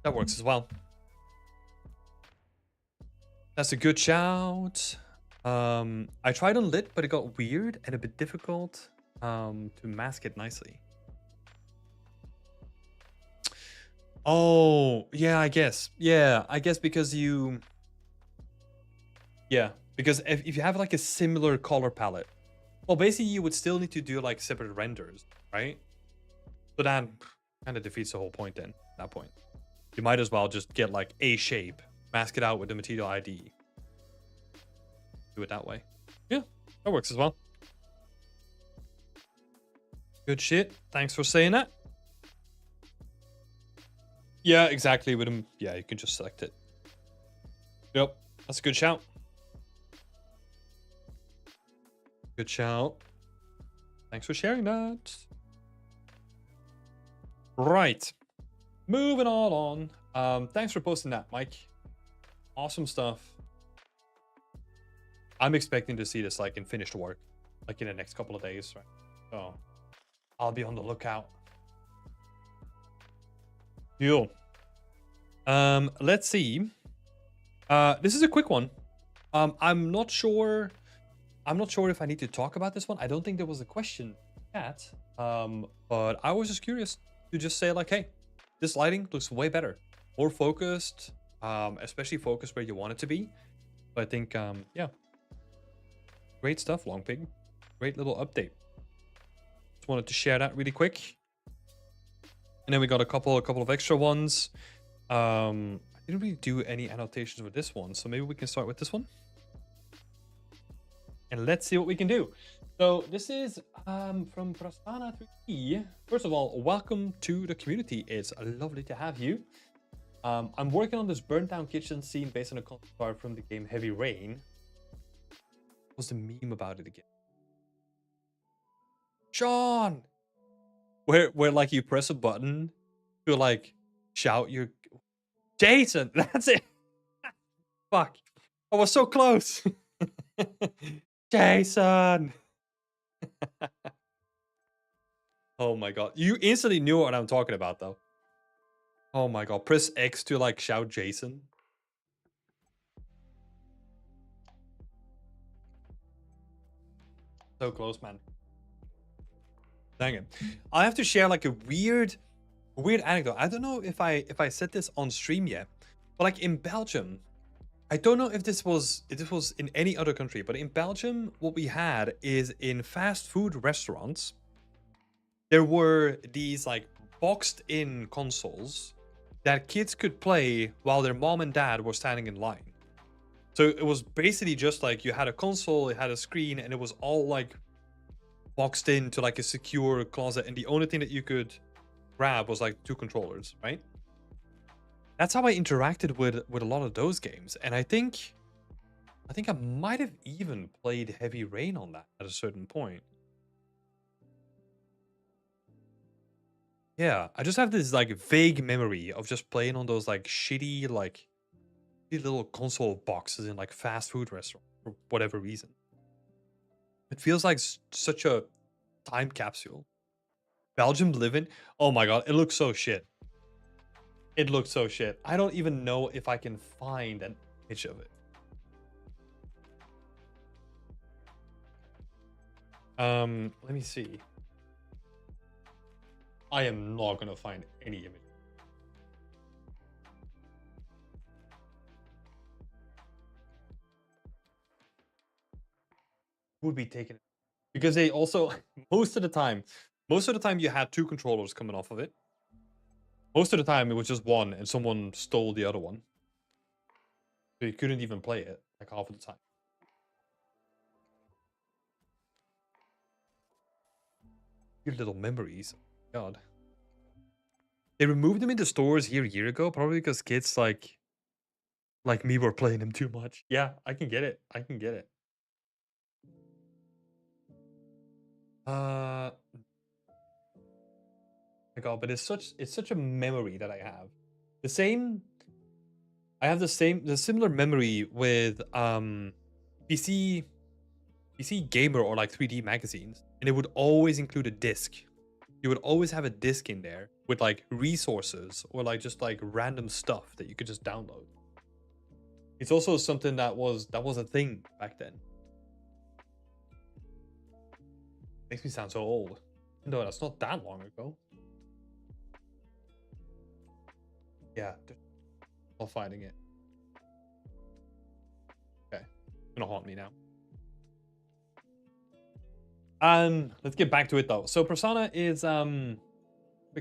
That works as well. That's a good shout. I tried unlit, but it got weird and a bit difficult to mask it nicely. Oh, yeah, I guess. Yeah, I guess because you... Yeah, because if you have like a similar color palette, well, basically you would still need to do like separate renders, right? So that kind of defeats the whole point then, at that point. You might as well just get like a shape, mask it out with the material ID. Do it that way. Yeah, that works as well. Good shit. Thanks for saying that. Yeah, exactly. With them, yeah, you can just select it. Yep, that's a good shout. Good shout. Thanks for sharing that. Right. Moving on. Thanks for posting that, Mike. Awesome stuff. I'm expecting to see this like in finished work, like in the next couple of days, right? So I'll be on the lookout. Cool. Let's see. This is a quick one. I'm not sure if I need to talk about this one. I don't think there was a question yet. But I was just curious to just say like, hey, this lighting looks way better, more focused, especially focused where you want it to be. But I think, yeah, great stuff, Longpig. Great little update. Just wanted to share that really quick. And then we got a couple of extra ones. I didn't really do any annotations with this one, so maybe we can start with this one. And let's see what we can do. So this is from Prasana 3D. First of all, welcome to the community. It's lovely to have you. I'm working on this burnt down kitchen scene based on a concept art from the game Heavy Rain. What's the meme about it again? Sean! Where like you press a button to like shout your Jason! That's it! Fuck. I was so close! Jason! Oh my god. You instantly knew what I'm talking about though. Oh my god. Press X to like shout Jason. So close, man. Dang it. I have to share like a weird anecdote. I don't know if I said this on stream yet, but like in Belgium, I don't know if this was in any other country, but in Belgium, what we had is in fast food restaurants, there were these like boxed in consoles that kids could play while their mom and dad were standing in line. So it was basically just like you had a console, it had a screen, and it was all like boxed into like a secure closet, and the only thing that you could grab was like 2 controllers, right? That's how I interacted with a lot of those games, and I think I might have even played Heavy Rain on that at a certain point. Yeah, I just have this like vague memory of just playing on those like shitty like little console boxes in like fast food restaurants for whatever reason. It feels like such a time capsule. Belgium living. Oh my god, it looks so shit. It looks so shit. I don't even know if I can find an image of it. Let me see. I am not gonna find any image. Would be taken because they also most of the time you had 2 controllers coming off of it. Most of the time it was just one and someone stole the other one. So you couldn't even play it like half of the time. Your little memories. God. They removed them in the stores here a year ago, probably because kids like me were playing them too much. Yeah, I can get it. I can get it. My god, but it's such a memory that I have. The same I have the similar memory with PC Gamer or like 3D magazines, and it would always include a disc. You would always have a disc in there with like resources or like just like random stuff that you could just download. It's also something that was a thing back then. Makes me sound so old. No, that's not that long ago. Yeah, I'm finding it. Okay, it's gonna haunt me now. Let's get back to it though. So Persona is freaking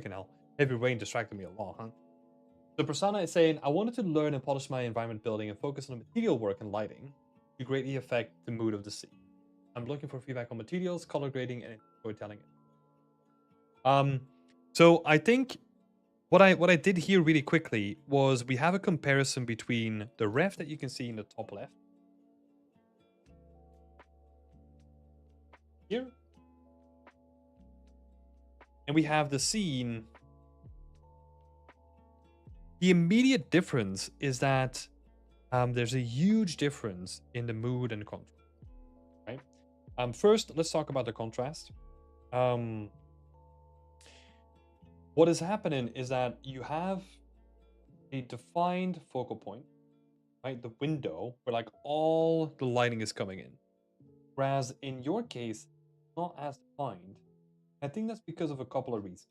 hell. Heavy Rain distracted me a lot, huh? So Persona is saying, I wanted to learn and polish my environment building and focus on the material work and lighting to greatly affect the mood of the scene. I'm looking for feedback on materials, color grading, and storytelling. So I think what I did here really quickly was we have a comparison between the ref that you can see in the top left here, and we have the scene. The immediate difference is that there's a huge difference in the mood and contrast, right? First, let's talk about the contrast. What is happening is that you have a defined focal point, right? The window where like all the lighting is coming in. Whereas in your case, not as defined. I think that's because of a couple of reasons.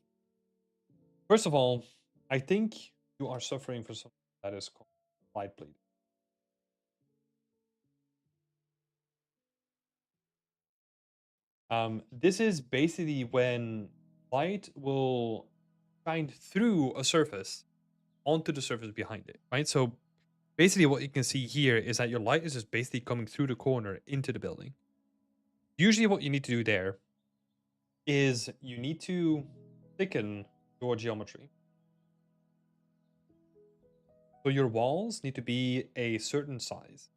First of all, I think you are suffering from something that is called light bleeding. This is basically when light will shine through a surface onto the surface behind it, right? So basically what you can see here is that your light is just basically coming through the corner into the building. Usually what you need to do there is you need to thicken your geometry. So your walls need to be a certain size.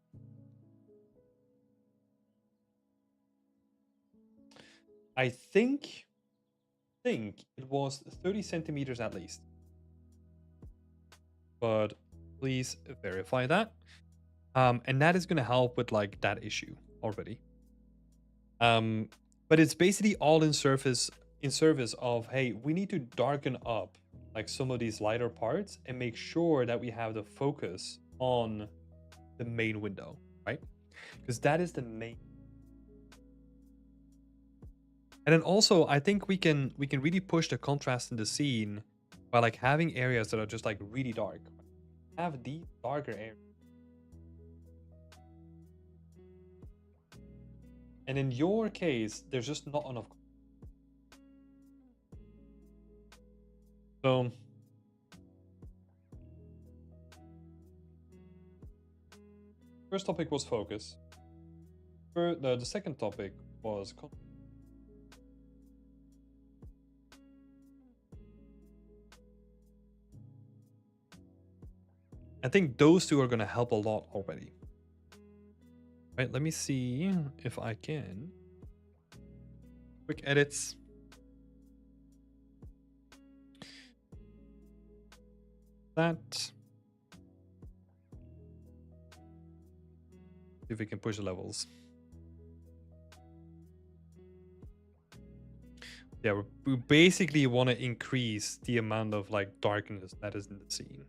I think it was 30 centimeters at least. But please verify that. And that is going to help with like that issue already. But it's basically all in service of, hey, we need to darken up like some of these lighter parts and make sure that we have the focus on the main window, right? Because that is the main. And then also, I think we can really push the contrast in the scene by like having areas that are just like really dark. Have these darker areas. And in your case, there's just not enough. So first topic was focus. The second topic was I think those two are going to help a lot already. Right, let me see if I can. Quick edits. That. See if we can push the levels. Yeah, we basically want to increase the amount of like darkness that is in the scene.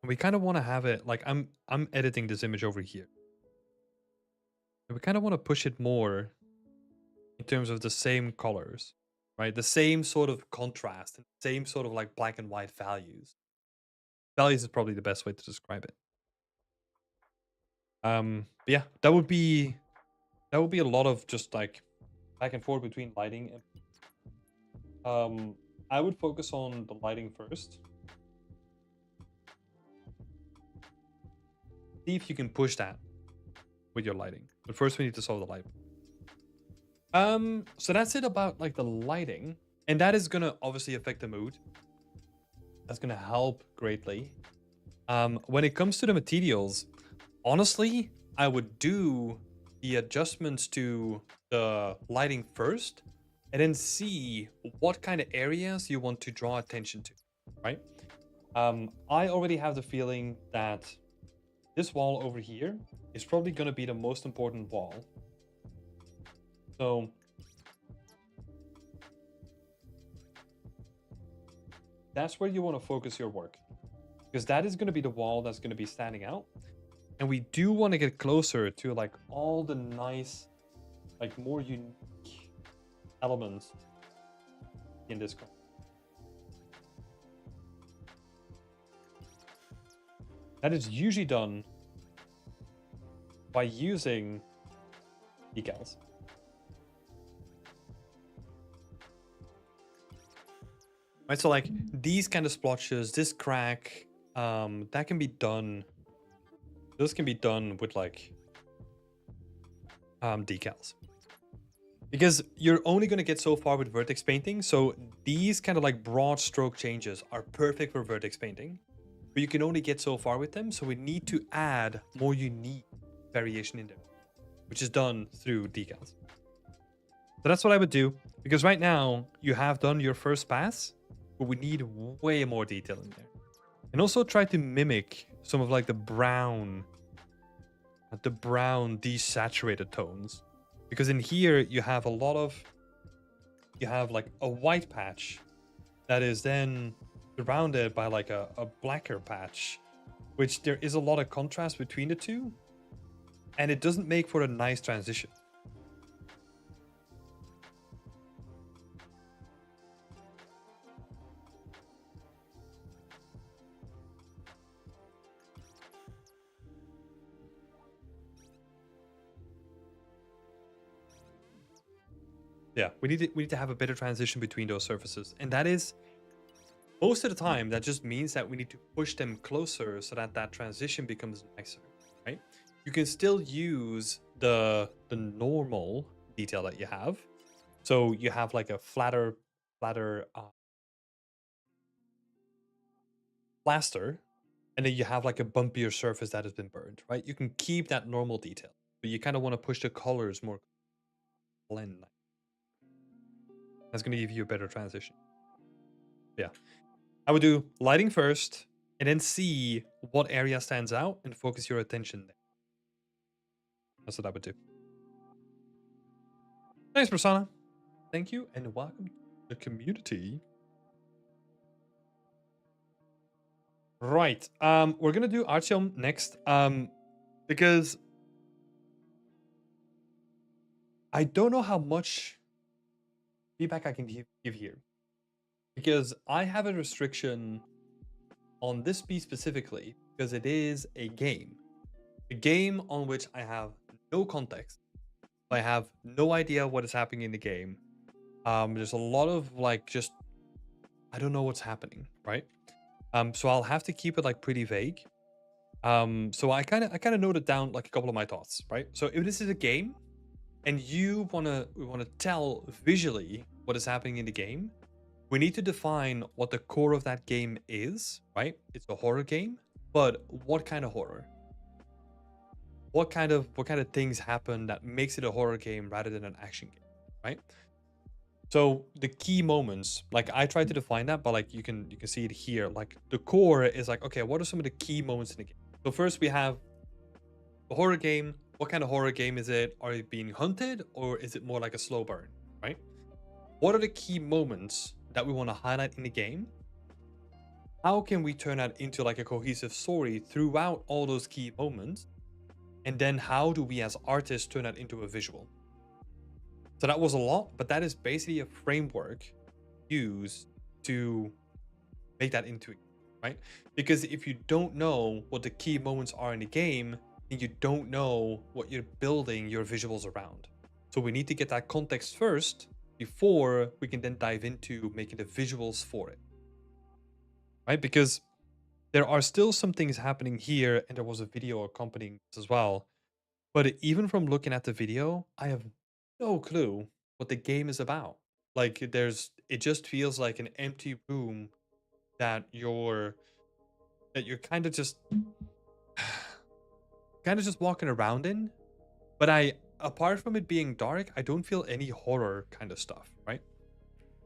We kind of want to have it like I'm editing this image over here. And we kind of want to push it more in terms of the same colors, right? The same sort of contrast and same sort of like black and white values. Values is probably the best way to describe it. But yeah, that would be a lot of just like back and forth between lighting and I would focus on the lighting first. See if you can push that with your lighting. But first we need to solve the light. So that's it about like the lighting. And that is gonna obviously affect the mood. That's gonna help greatly. When it comes to the materials, honestly, I would do the adjustments to the lighting first and then see what kind of areas you want to draw attention to, right? I already have the feeling that this wall over here is probably going to be the most important wall. So that's where you want to focus your work, because that is going to be the wall that's going to be standing out. And we do want to get closer to like all the nice, like more unique elements in this card. That is usually done by using decals. Right, so like these kind of splotches, this crack, that can be done. Those can be done with like decals. Because you're only going to get so far with vertex painting. So these kind of like broad stroke changes are perfect for vertex painting, but you can only get so far with them. So we need to add more unique variation in there, which is done through decals. So that's what I would do, because right now you have done your first pass, but we need way more detail in there. And also try to mimic some of like the brown desaturated tones. Because in here you have you have like a white patch that is then surrounded by like a blacker patch, which there is a lot of contrast between the two, and it doesn't make for a nice transition. Yeah, we need to have a better transition between those surfaces, and that is most of the time that just means that we need to push them closer so that that transition becomes nicer, right? You can still use the normal detail that you have, so you have like a flatter plaster, and then you have like a bumpier surface that has been burned, right? You can keep that normal detail, but you kind of want to push the colors more blend. That's going to give you a better transition. Yeah. I would do lighting first, and then see what area stands out and focus your attention there. That's what I would do. Thanks, Persona. Thank you, and welcome to the community. Right. We're gonna do Artyom next. Because I don't know how much feedback I can give here. Because I have a restriction on this piece specifically, because it is a game. A game on which I have no context. I have no idea what is happening in the game. There's a lot of like just I don't know what's happening, right? So I'll have to keep it like pretty vague. So I kind of noted down like a couple of my thoughts, right? So if this is a game and you wanna tell visually what is happening in the game, we need to define what the core of that game is, right? It's a horror game, but what kind of horror? What kind of things happen that makes it a horror game rather than an action game, right? So the key moments, like I tried to define that, but like you can see it here. Like the core is like, okay, what are some of the key moments in the game? So first we have a horror game. What kind of horror game is it? Are you being hunted, or is it more like a slow burn, right? What are the key moments that we want to highlight in the game? How can we turn that into like a cohesive story throughout all those key moments? And then how do we as artists turn that into a visual? So that was a lot, but that is basically a framework used to make that into it, right? Because if you don't know what the key moments are in the game, then you don't know what you're building your visuals around. So we need to get that context first before we can then dive into making the visuals for it, right? Because there are still some things happening here, and there was a video accompanying this as well. But even from looking at the video, I have no clue what the game is about. Like it just feels like an empty room that you're kind of just walking around in. But apart from it being dark, I don't feel any horror kind of stuff, right?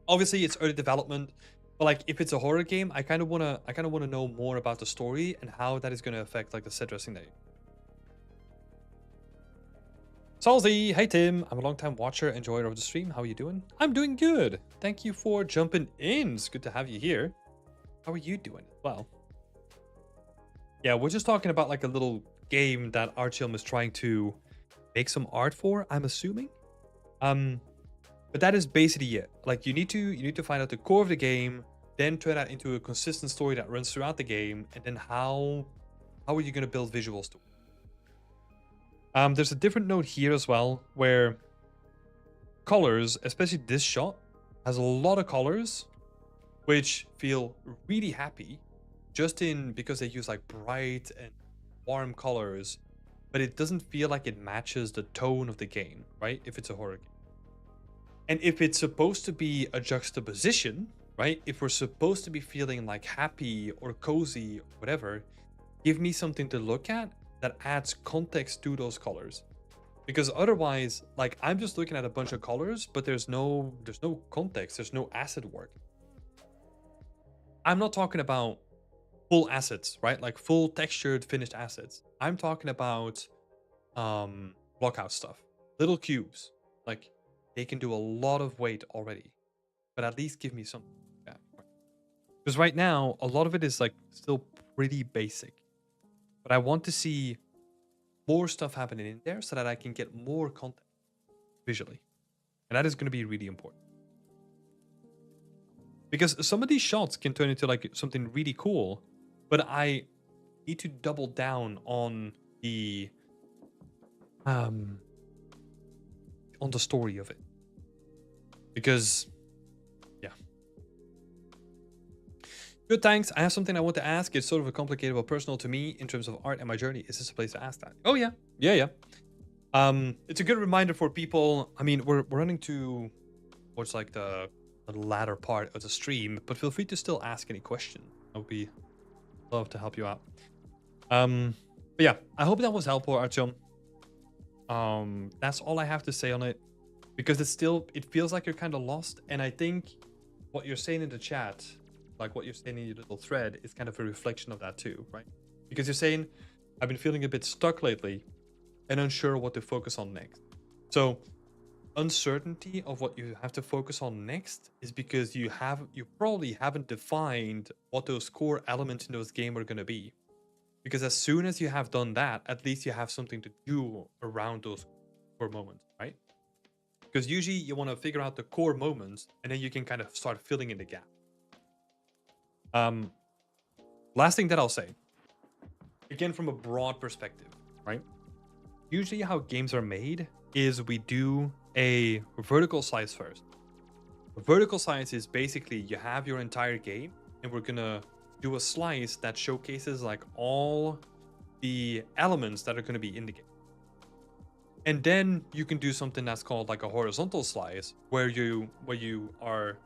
Obviously it's early development, but like if it's a horror game, I kind of want to know more about the story and how that is going to affect like the set dressing that Salzy, hey Tim, I'm a long time watcher, enjoyer of the stream. How are you doing? I'm doing good. Thank you for jumping in. It's good to have you here. How are you doing as well? Yeah, we're just talking about like a little game that Artyom is trying to make some art for, I'm assuming. But that is basically it. Like you need to find out the core of the game, then turn that into a consistent story that runs throughout the game, and then how are you going to build visuals to it? There's a different note here as well, where colors, especially this shot, has a lot of colors, which feel really happy, just because they use like bright and warm colors. but it doesn't feel like it matches the tone of the game, right? If it's a horror game. And if it's supposed to be a juxtaposition, right? If we're supposed to be feeling like happy or cozy or whatever, give me something to look at that adds context to those colors. Because otherwise, like, I'm just looking at a bunch of colors, but there's no context, there's no asset work. I'm not talking about full assets, right? Like full textured finished assets. I'm talking about blockhouse stuff. Little cubes. Like, they can do a lot of weight already. But at least give me something. Yeah. Because right now, a lot of it is like still pretty basic. But I want to see more stuff happening in there so that I can get more content visually. And that is going to be really important. Because some of these shots can turn into like something really cool, but I need to double down on the story of it. Because yeah. Good, thanks. I have something I want to ask. It's sort of a complicated but personal to me in terms of art and my journey. Is this a place to ask that? Oh yeah. Yeah. It's a good reminder for people. I mean, we're running to what's like the latter part of the stream, but feel free to still ask any question. I would be love to help you out. But yeah, I hope that was helpful, Artyom. That's all I have to say on it, because it feels like you're kind of lost, and I think what you're saying in the chat, like what you're saying in your little thread, is kind of a reflection of that too, right? Because you're saying, I've been feeling a bit stuck lately and unsure what to focus on next. So uncertainty of what you have to focus on next is because you probably haven't defined what those core elements in those game are going to be. Because as soon as you have done that, at least you have something to do around those core moments, right? Because usually you want to figure out the core moments, and then you can kind of start filling in the gap. Last thing that I'll say, again from a broad perspective, right? Usually how games are made is we do a vertical slice first. A vertical slice is basically you have your entire game, and we're gonna do a slice that showcases like all the elements that are going to be in the game. And then you can do something that's called like a horizontal slice, where you are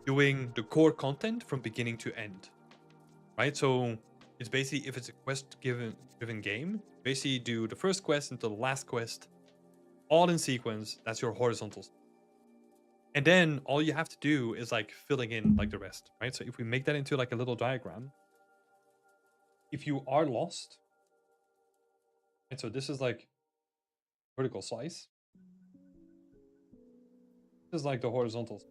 doing the core content from beginning to end, right? So it's basically, if it's a quest driven game, basically do the first quest until the last quest all in sequence. That's your horizontal slice. And then all you have to do is like filling in like the rest, right? So if we make that into like a little diagram, if you are lost, and so this is like vertical slice, this is like the horizontal.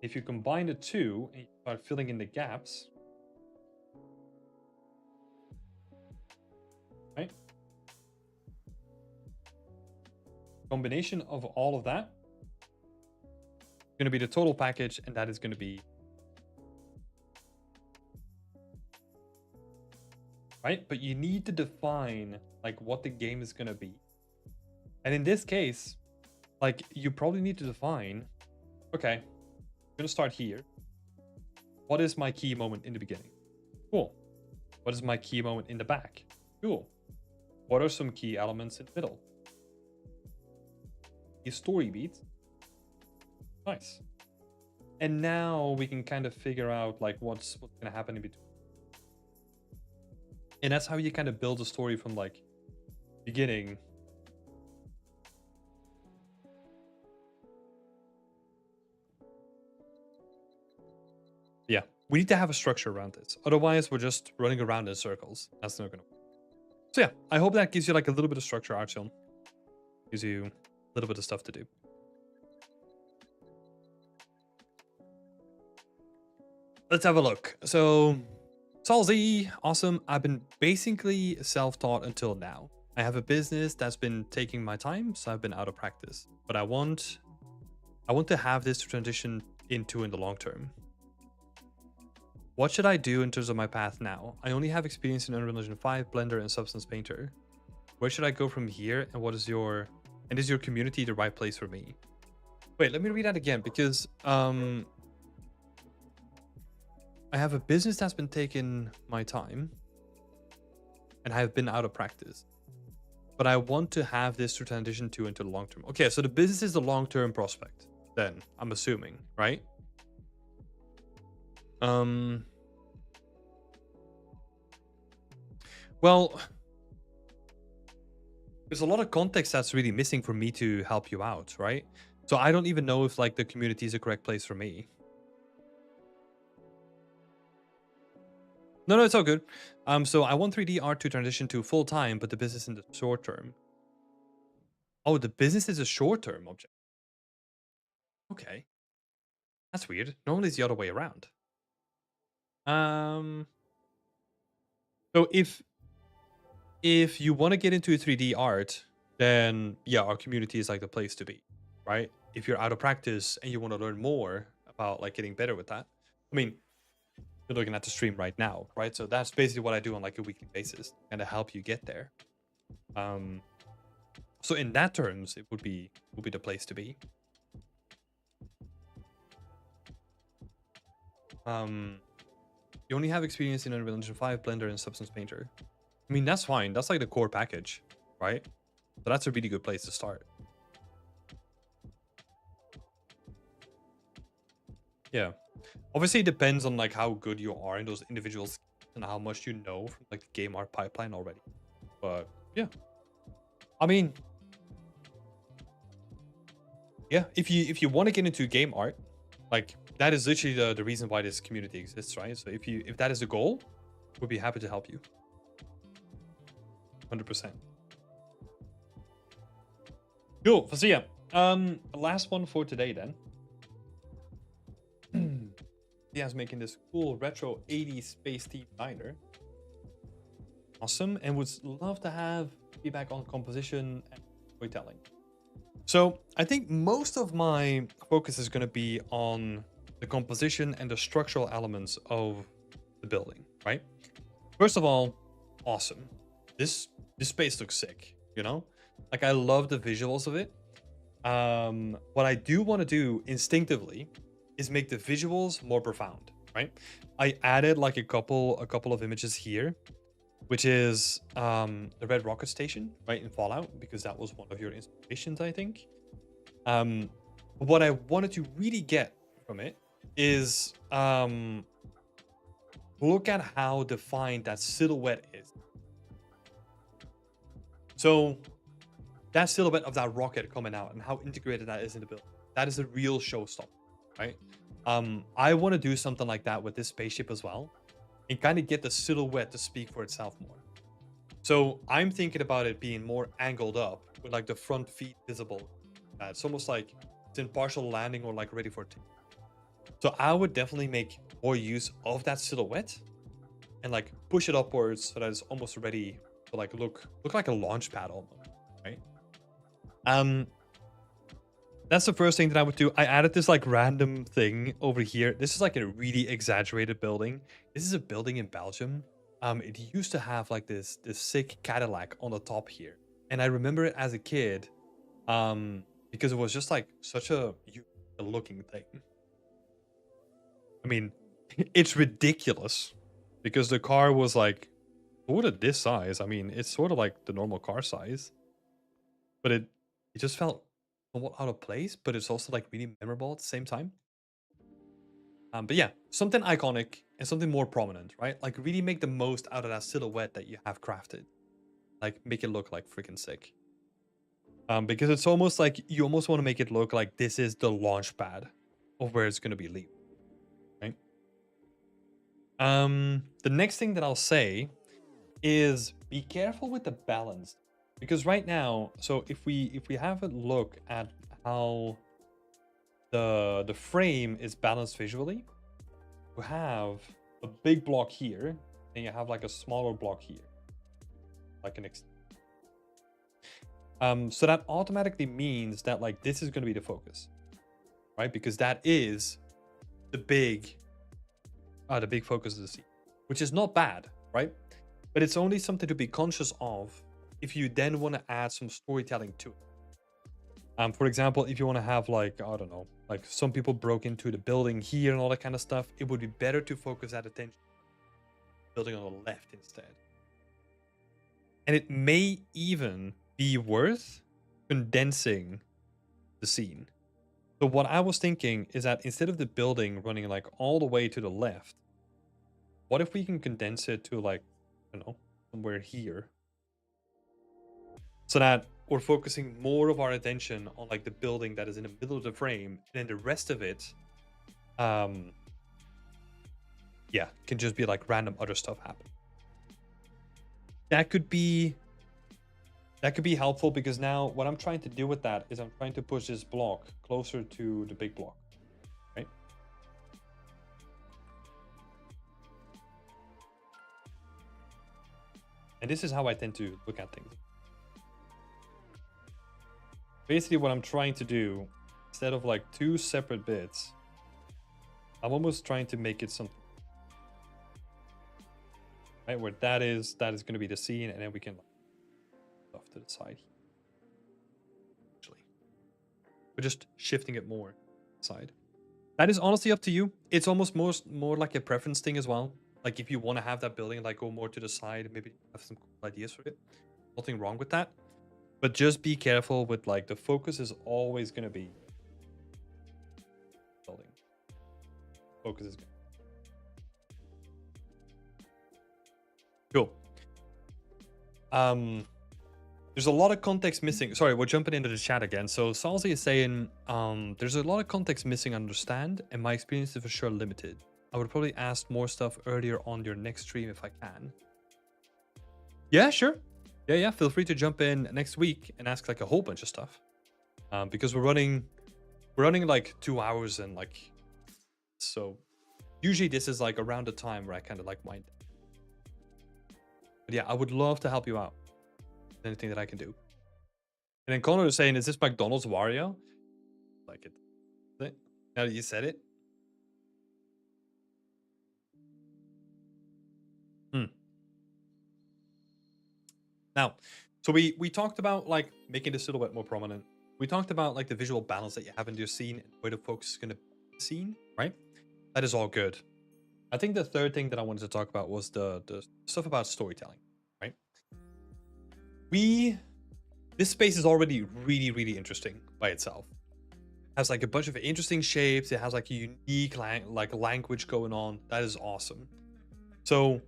If you combine the two and you start filling in the gaps, right? Combination of all of that is going to be the total package, and that is going to be right. But you need to define like what the game is going to be, and in this case, like you probably need to define, okay, I'm going to start here. What is my key moment in the beginning? Cool. What is my key moment in the back? Cool. What are some key elements in the middle? A story beat. Nice. And now we can kind of figure out like what's going to happen in between. And that's how you kind of build a story from like beginning. Yeah, we need to have a structure around this. Otherwise, we're just running around in circles. That's not going to work. So yeah, I hope that gives you like a little bit of structure, Artyom. Gives you a little bit of stuff to do. Let's have a look. So, Salzy, awesome. I've been basically self-taught until now. I have a business that's been taking my time, so I've been out of practice. But I want to have this to transition into in the long term. What should I do in terms of my path now? I only have experience in Unreal Engine 5, Blender, and Substance Painter. Where should I go from here? And is your community the right place for me? Wait, let me read that again, because I have a business that's been taking my time. and have been out of practice. But I want to have this to transition to into the long term. Okay, so the business is the long-term prospect, then, I'm assuming, right? Well, there's a lot of context that's really missing for me to help you out, right? So I don't even know if like the community is the correct place for me. No, it's all good. So I want 3D art to transition to full time, but the business in the short term. Oh, the business is a short term object. Okay, that's weird. Normally it's the other way around. Um, so if you want to get into 3D art, then yeah, our community is like the place to be, right? If you're out of practice and you want to learn more about like getting better with that, I mean, you're looking at the stream right now, right? So that's basically what I do on like a weekly basis, and to help you get there. So in that terms, it would be the place to be. You only have experience in Unreal Engine 5, Blender, and Substance Painter. I mean, that's fine. That's like the core package, right? So that's a really good place to start. Yeah. Obviously, it depends on like how good you are in those individual skills and how much you know from like the game art pipeline already. But yeah, I mean, yeah, if you want to get into game art, like that is literally the reason why this community exists, right? So if that is the goal, we'll be happy to help you. 100%. Cool. So yeah, last one for today then. Dia's making this cool retro 80s space theme diner. Awesome, and would love to have feedback on composition and storytelling. So I think most of my focus is going to be on the composition and the structural elements of the building, right? First of all, awesome. This space looks sick, you know? Like I love the visuals of it. What I do want to do instinctively is make the visuals more profound, right? I added like a couple of images here, which is the Red Rocket Station, right, in Fallout, because that was one of your inspirations, I think. What I wanted to really get from it is look at how defined that silhouette is. So that silhouette of that rocket coming out and how integrated that is in the build, that is a real showstopper, right? I want to do something like that with this spaceship as well, and kind of get the silhouette to speak for itself more. So I'm thinking about it being more angled up with like the front feet visible. It's almost like it's in partial landing or like ready for it. So I would definitely make more use of that silhouette and like push it upwards so that it's almost ready to like look like a launch pad almost, right? That's the first thing that I would do. I added this like random thing over here. This is like a really exaggerated building. This is a building in Belgium. It used to have like this sick Cadillac on the top here, and I remember it as a kid, because it was just like such a looking thing. I mean, it's ridiculous because the car was like sort of this size. I mean, it's sort of like the normal car size, but it just felt somewhat out of place, but it's also like really memorable at the same time. But yeah, something iconic and something more prominent, right? Like really make the most out of that silhouette that you have crafted. Like make it look like freaking sick. Because it's almost like you almost want to make it look like this is the launch pad of where it's going to be leaving, right? The next thing that I'll say is be careful with the balance, because right now, so if we have a look at how the frame is balanced visually, you have a big block here and you have like a smaller block here, like an so that automatically means that like this is going to be the focus, right? Because that is the big focus of the scene, which is not bad, right? But it's only something to be conscious of if you then want to add some storytelling to it. For example, if you want to have like, I don't know, like some people broke into the building here and all that kind of stuff, it would be better to focus that attention building on the left instead. And it may even be worth condensing the scene. So what I was thinking is that instead of the building running like all the way to the left, what if we can condense it to like, I don't know, somewhere here? So that we're focusing more of our attention on like the building that is in the middle of the frame, and then the rest of it, yeah, can just be like random other stuff happening. That could be helpful, because now what I'm trying to do with that is I'm trying to push this block closer to the big block, right? And this is how I tend to look at things. Basically what I'm trying to do, instead of like two separate bits, I'm almost trying to make it something, right? Where that is going to be the scene, and then we can like off to the side here. Actually, we're just shifting it more side. That is honestly up to you. It's almost more like a preference thing as well. Like if you want to have that building like go more to the side, maybe have some cool ideas for it. Nothing wrong with that. But just be careful with like the focus is always going to be building. Focus is good. Cool. There's a lot of context missing. Sorry, we're jumping into the chat again. So Salzi is saying, there's a lot of context missing, understand, and my experience is for sure limited. I would probably ask more stuff earlier on your next stream if I can. Yeah, sure. Yeah. Feel free to jump in next week and ask like a whole bunch of stuff. Because we're running like 2 hours, and like, so usually this is like around the time where I kind of like wind down. But yeah, I would love to help you out. Anything that I can do. And then Connor is saying, is this McDonald's Wario? Like it. Now that you said it. Now, so we talked about like making the silhouette more prominent. We talked about like the visual balance that you have in your scene and where the focus is going to be seen, right? That is all good. I think the third thing that I wanted to talk about was the stuff about storytelling, right? This space is already really, really interesting by itself. It has like a bunch of interesting shapes. It has like a unique language going on. That is awesome. So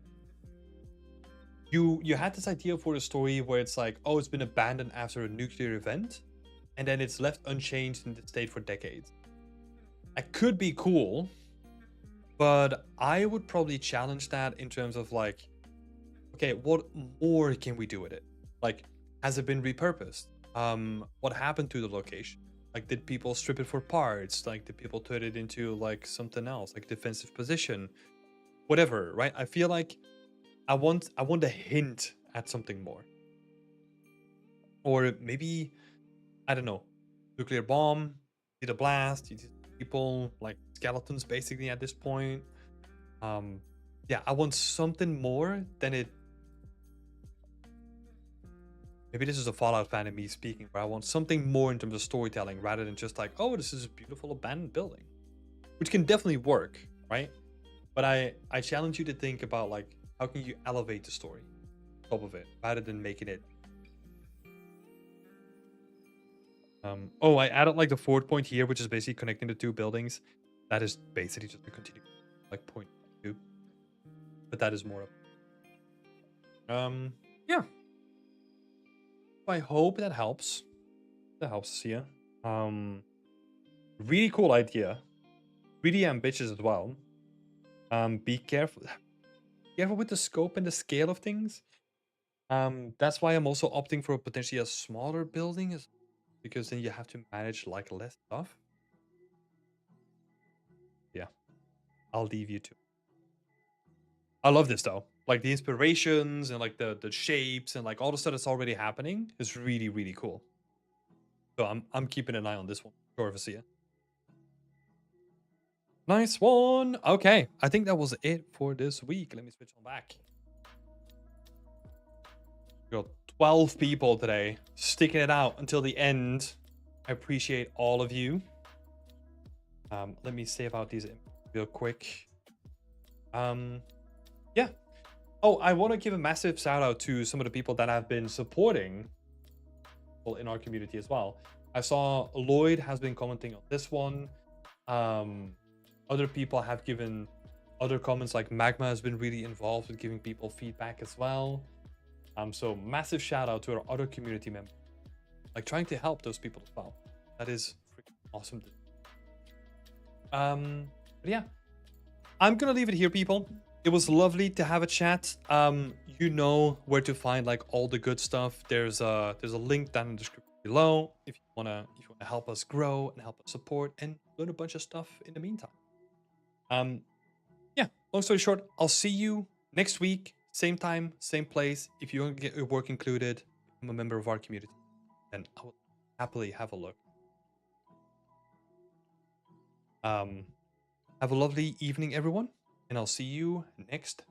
you had this idea for the story where it's like, oh, it's been abandoned after a nuclear event, and then it's left unchanged in the state for decades. That could be cool, but I would probably challenge that in terms of like, okay, what more can we do with it? Like, has it been repurposed? What happened to the location? Like, did people strip it for parts? Like, did people turn it into like something else, like defensive position? Whatever, right? I feel like I want a hint at something more. Or maybe, I don't know, nuclear bomb, did a blast, you did people like skeletons basically at this point. Yeah, I want something more than it. Maybe this is a Fallout fan in me speaking, but I want something more in terms of storytelling rather than just like, oh, this is a beautiful abandoned building, which can definitely work, right? But I challenge you to think about like, how can you elevate the story on top of it rather than making it. Oh, I added like the forward point here, which is basically connecting the two buildings. That is basically just a continue, like point 2. But that is more of. Yeah. I hope that helps. That helps us here. Really cool idea. Really ambitious as well. Be careful. Careful with the scope and the scale of things. That's why I'm also opting for potentially a smaller building, because then you have to manage like less stuff. Yeah, I'll leave you to. I love this though. Like the inspirations and like the shapes and like all the stuff that's already happening is really, really cool. So I'm keeping an eye on this one. Sure, Vasia. Nice one. Okay, I think that was it for this week. Let me switch on back. We got 12 people today sticking it out until the end. I appreciate all of you. Let me save out these real quick. Yeah. Oh, I want to give a massive shout out to some of the people that have been supporting in our community as well. I saw Lloyd has been commenting on this one. Other people have given other comments, like Magma has been really involved with giving people feedback as well. So massive shout out to our other community members, like trying to help those people as well. That is freaking awesome. But yeah, I'm gonna leave it here, people. It was lovely to have a chat. You know where to find like all the good stuff. There's a link down in the description below if you wanna help us grow and help us support and learn a bunch of stuff in the meantime. Yeah, long story short, I'll see you next week, same time, same place. If you want to get your work included, become a member of our community, then I will happily have a look. Have a lovely evening, everyone, and I'll see you next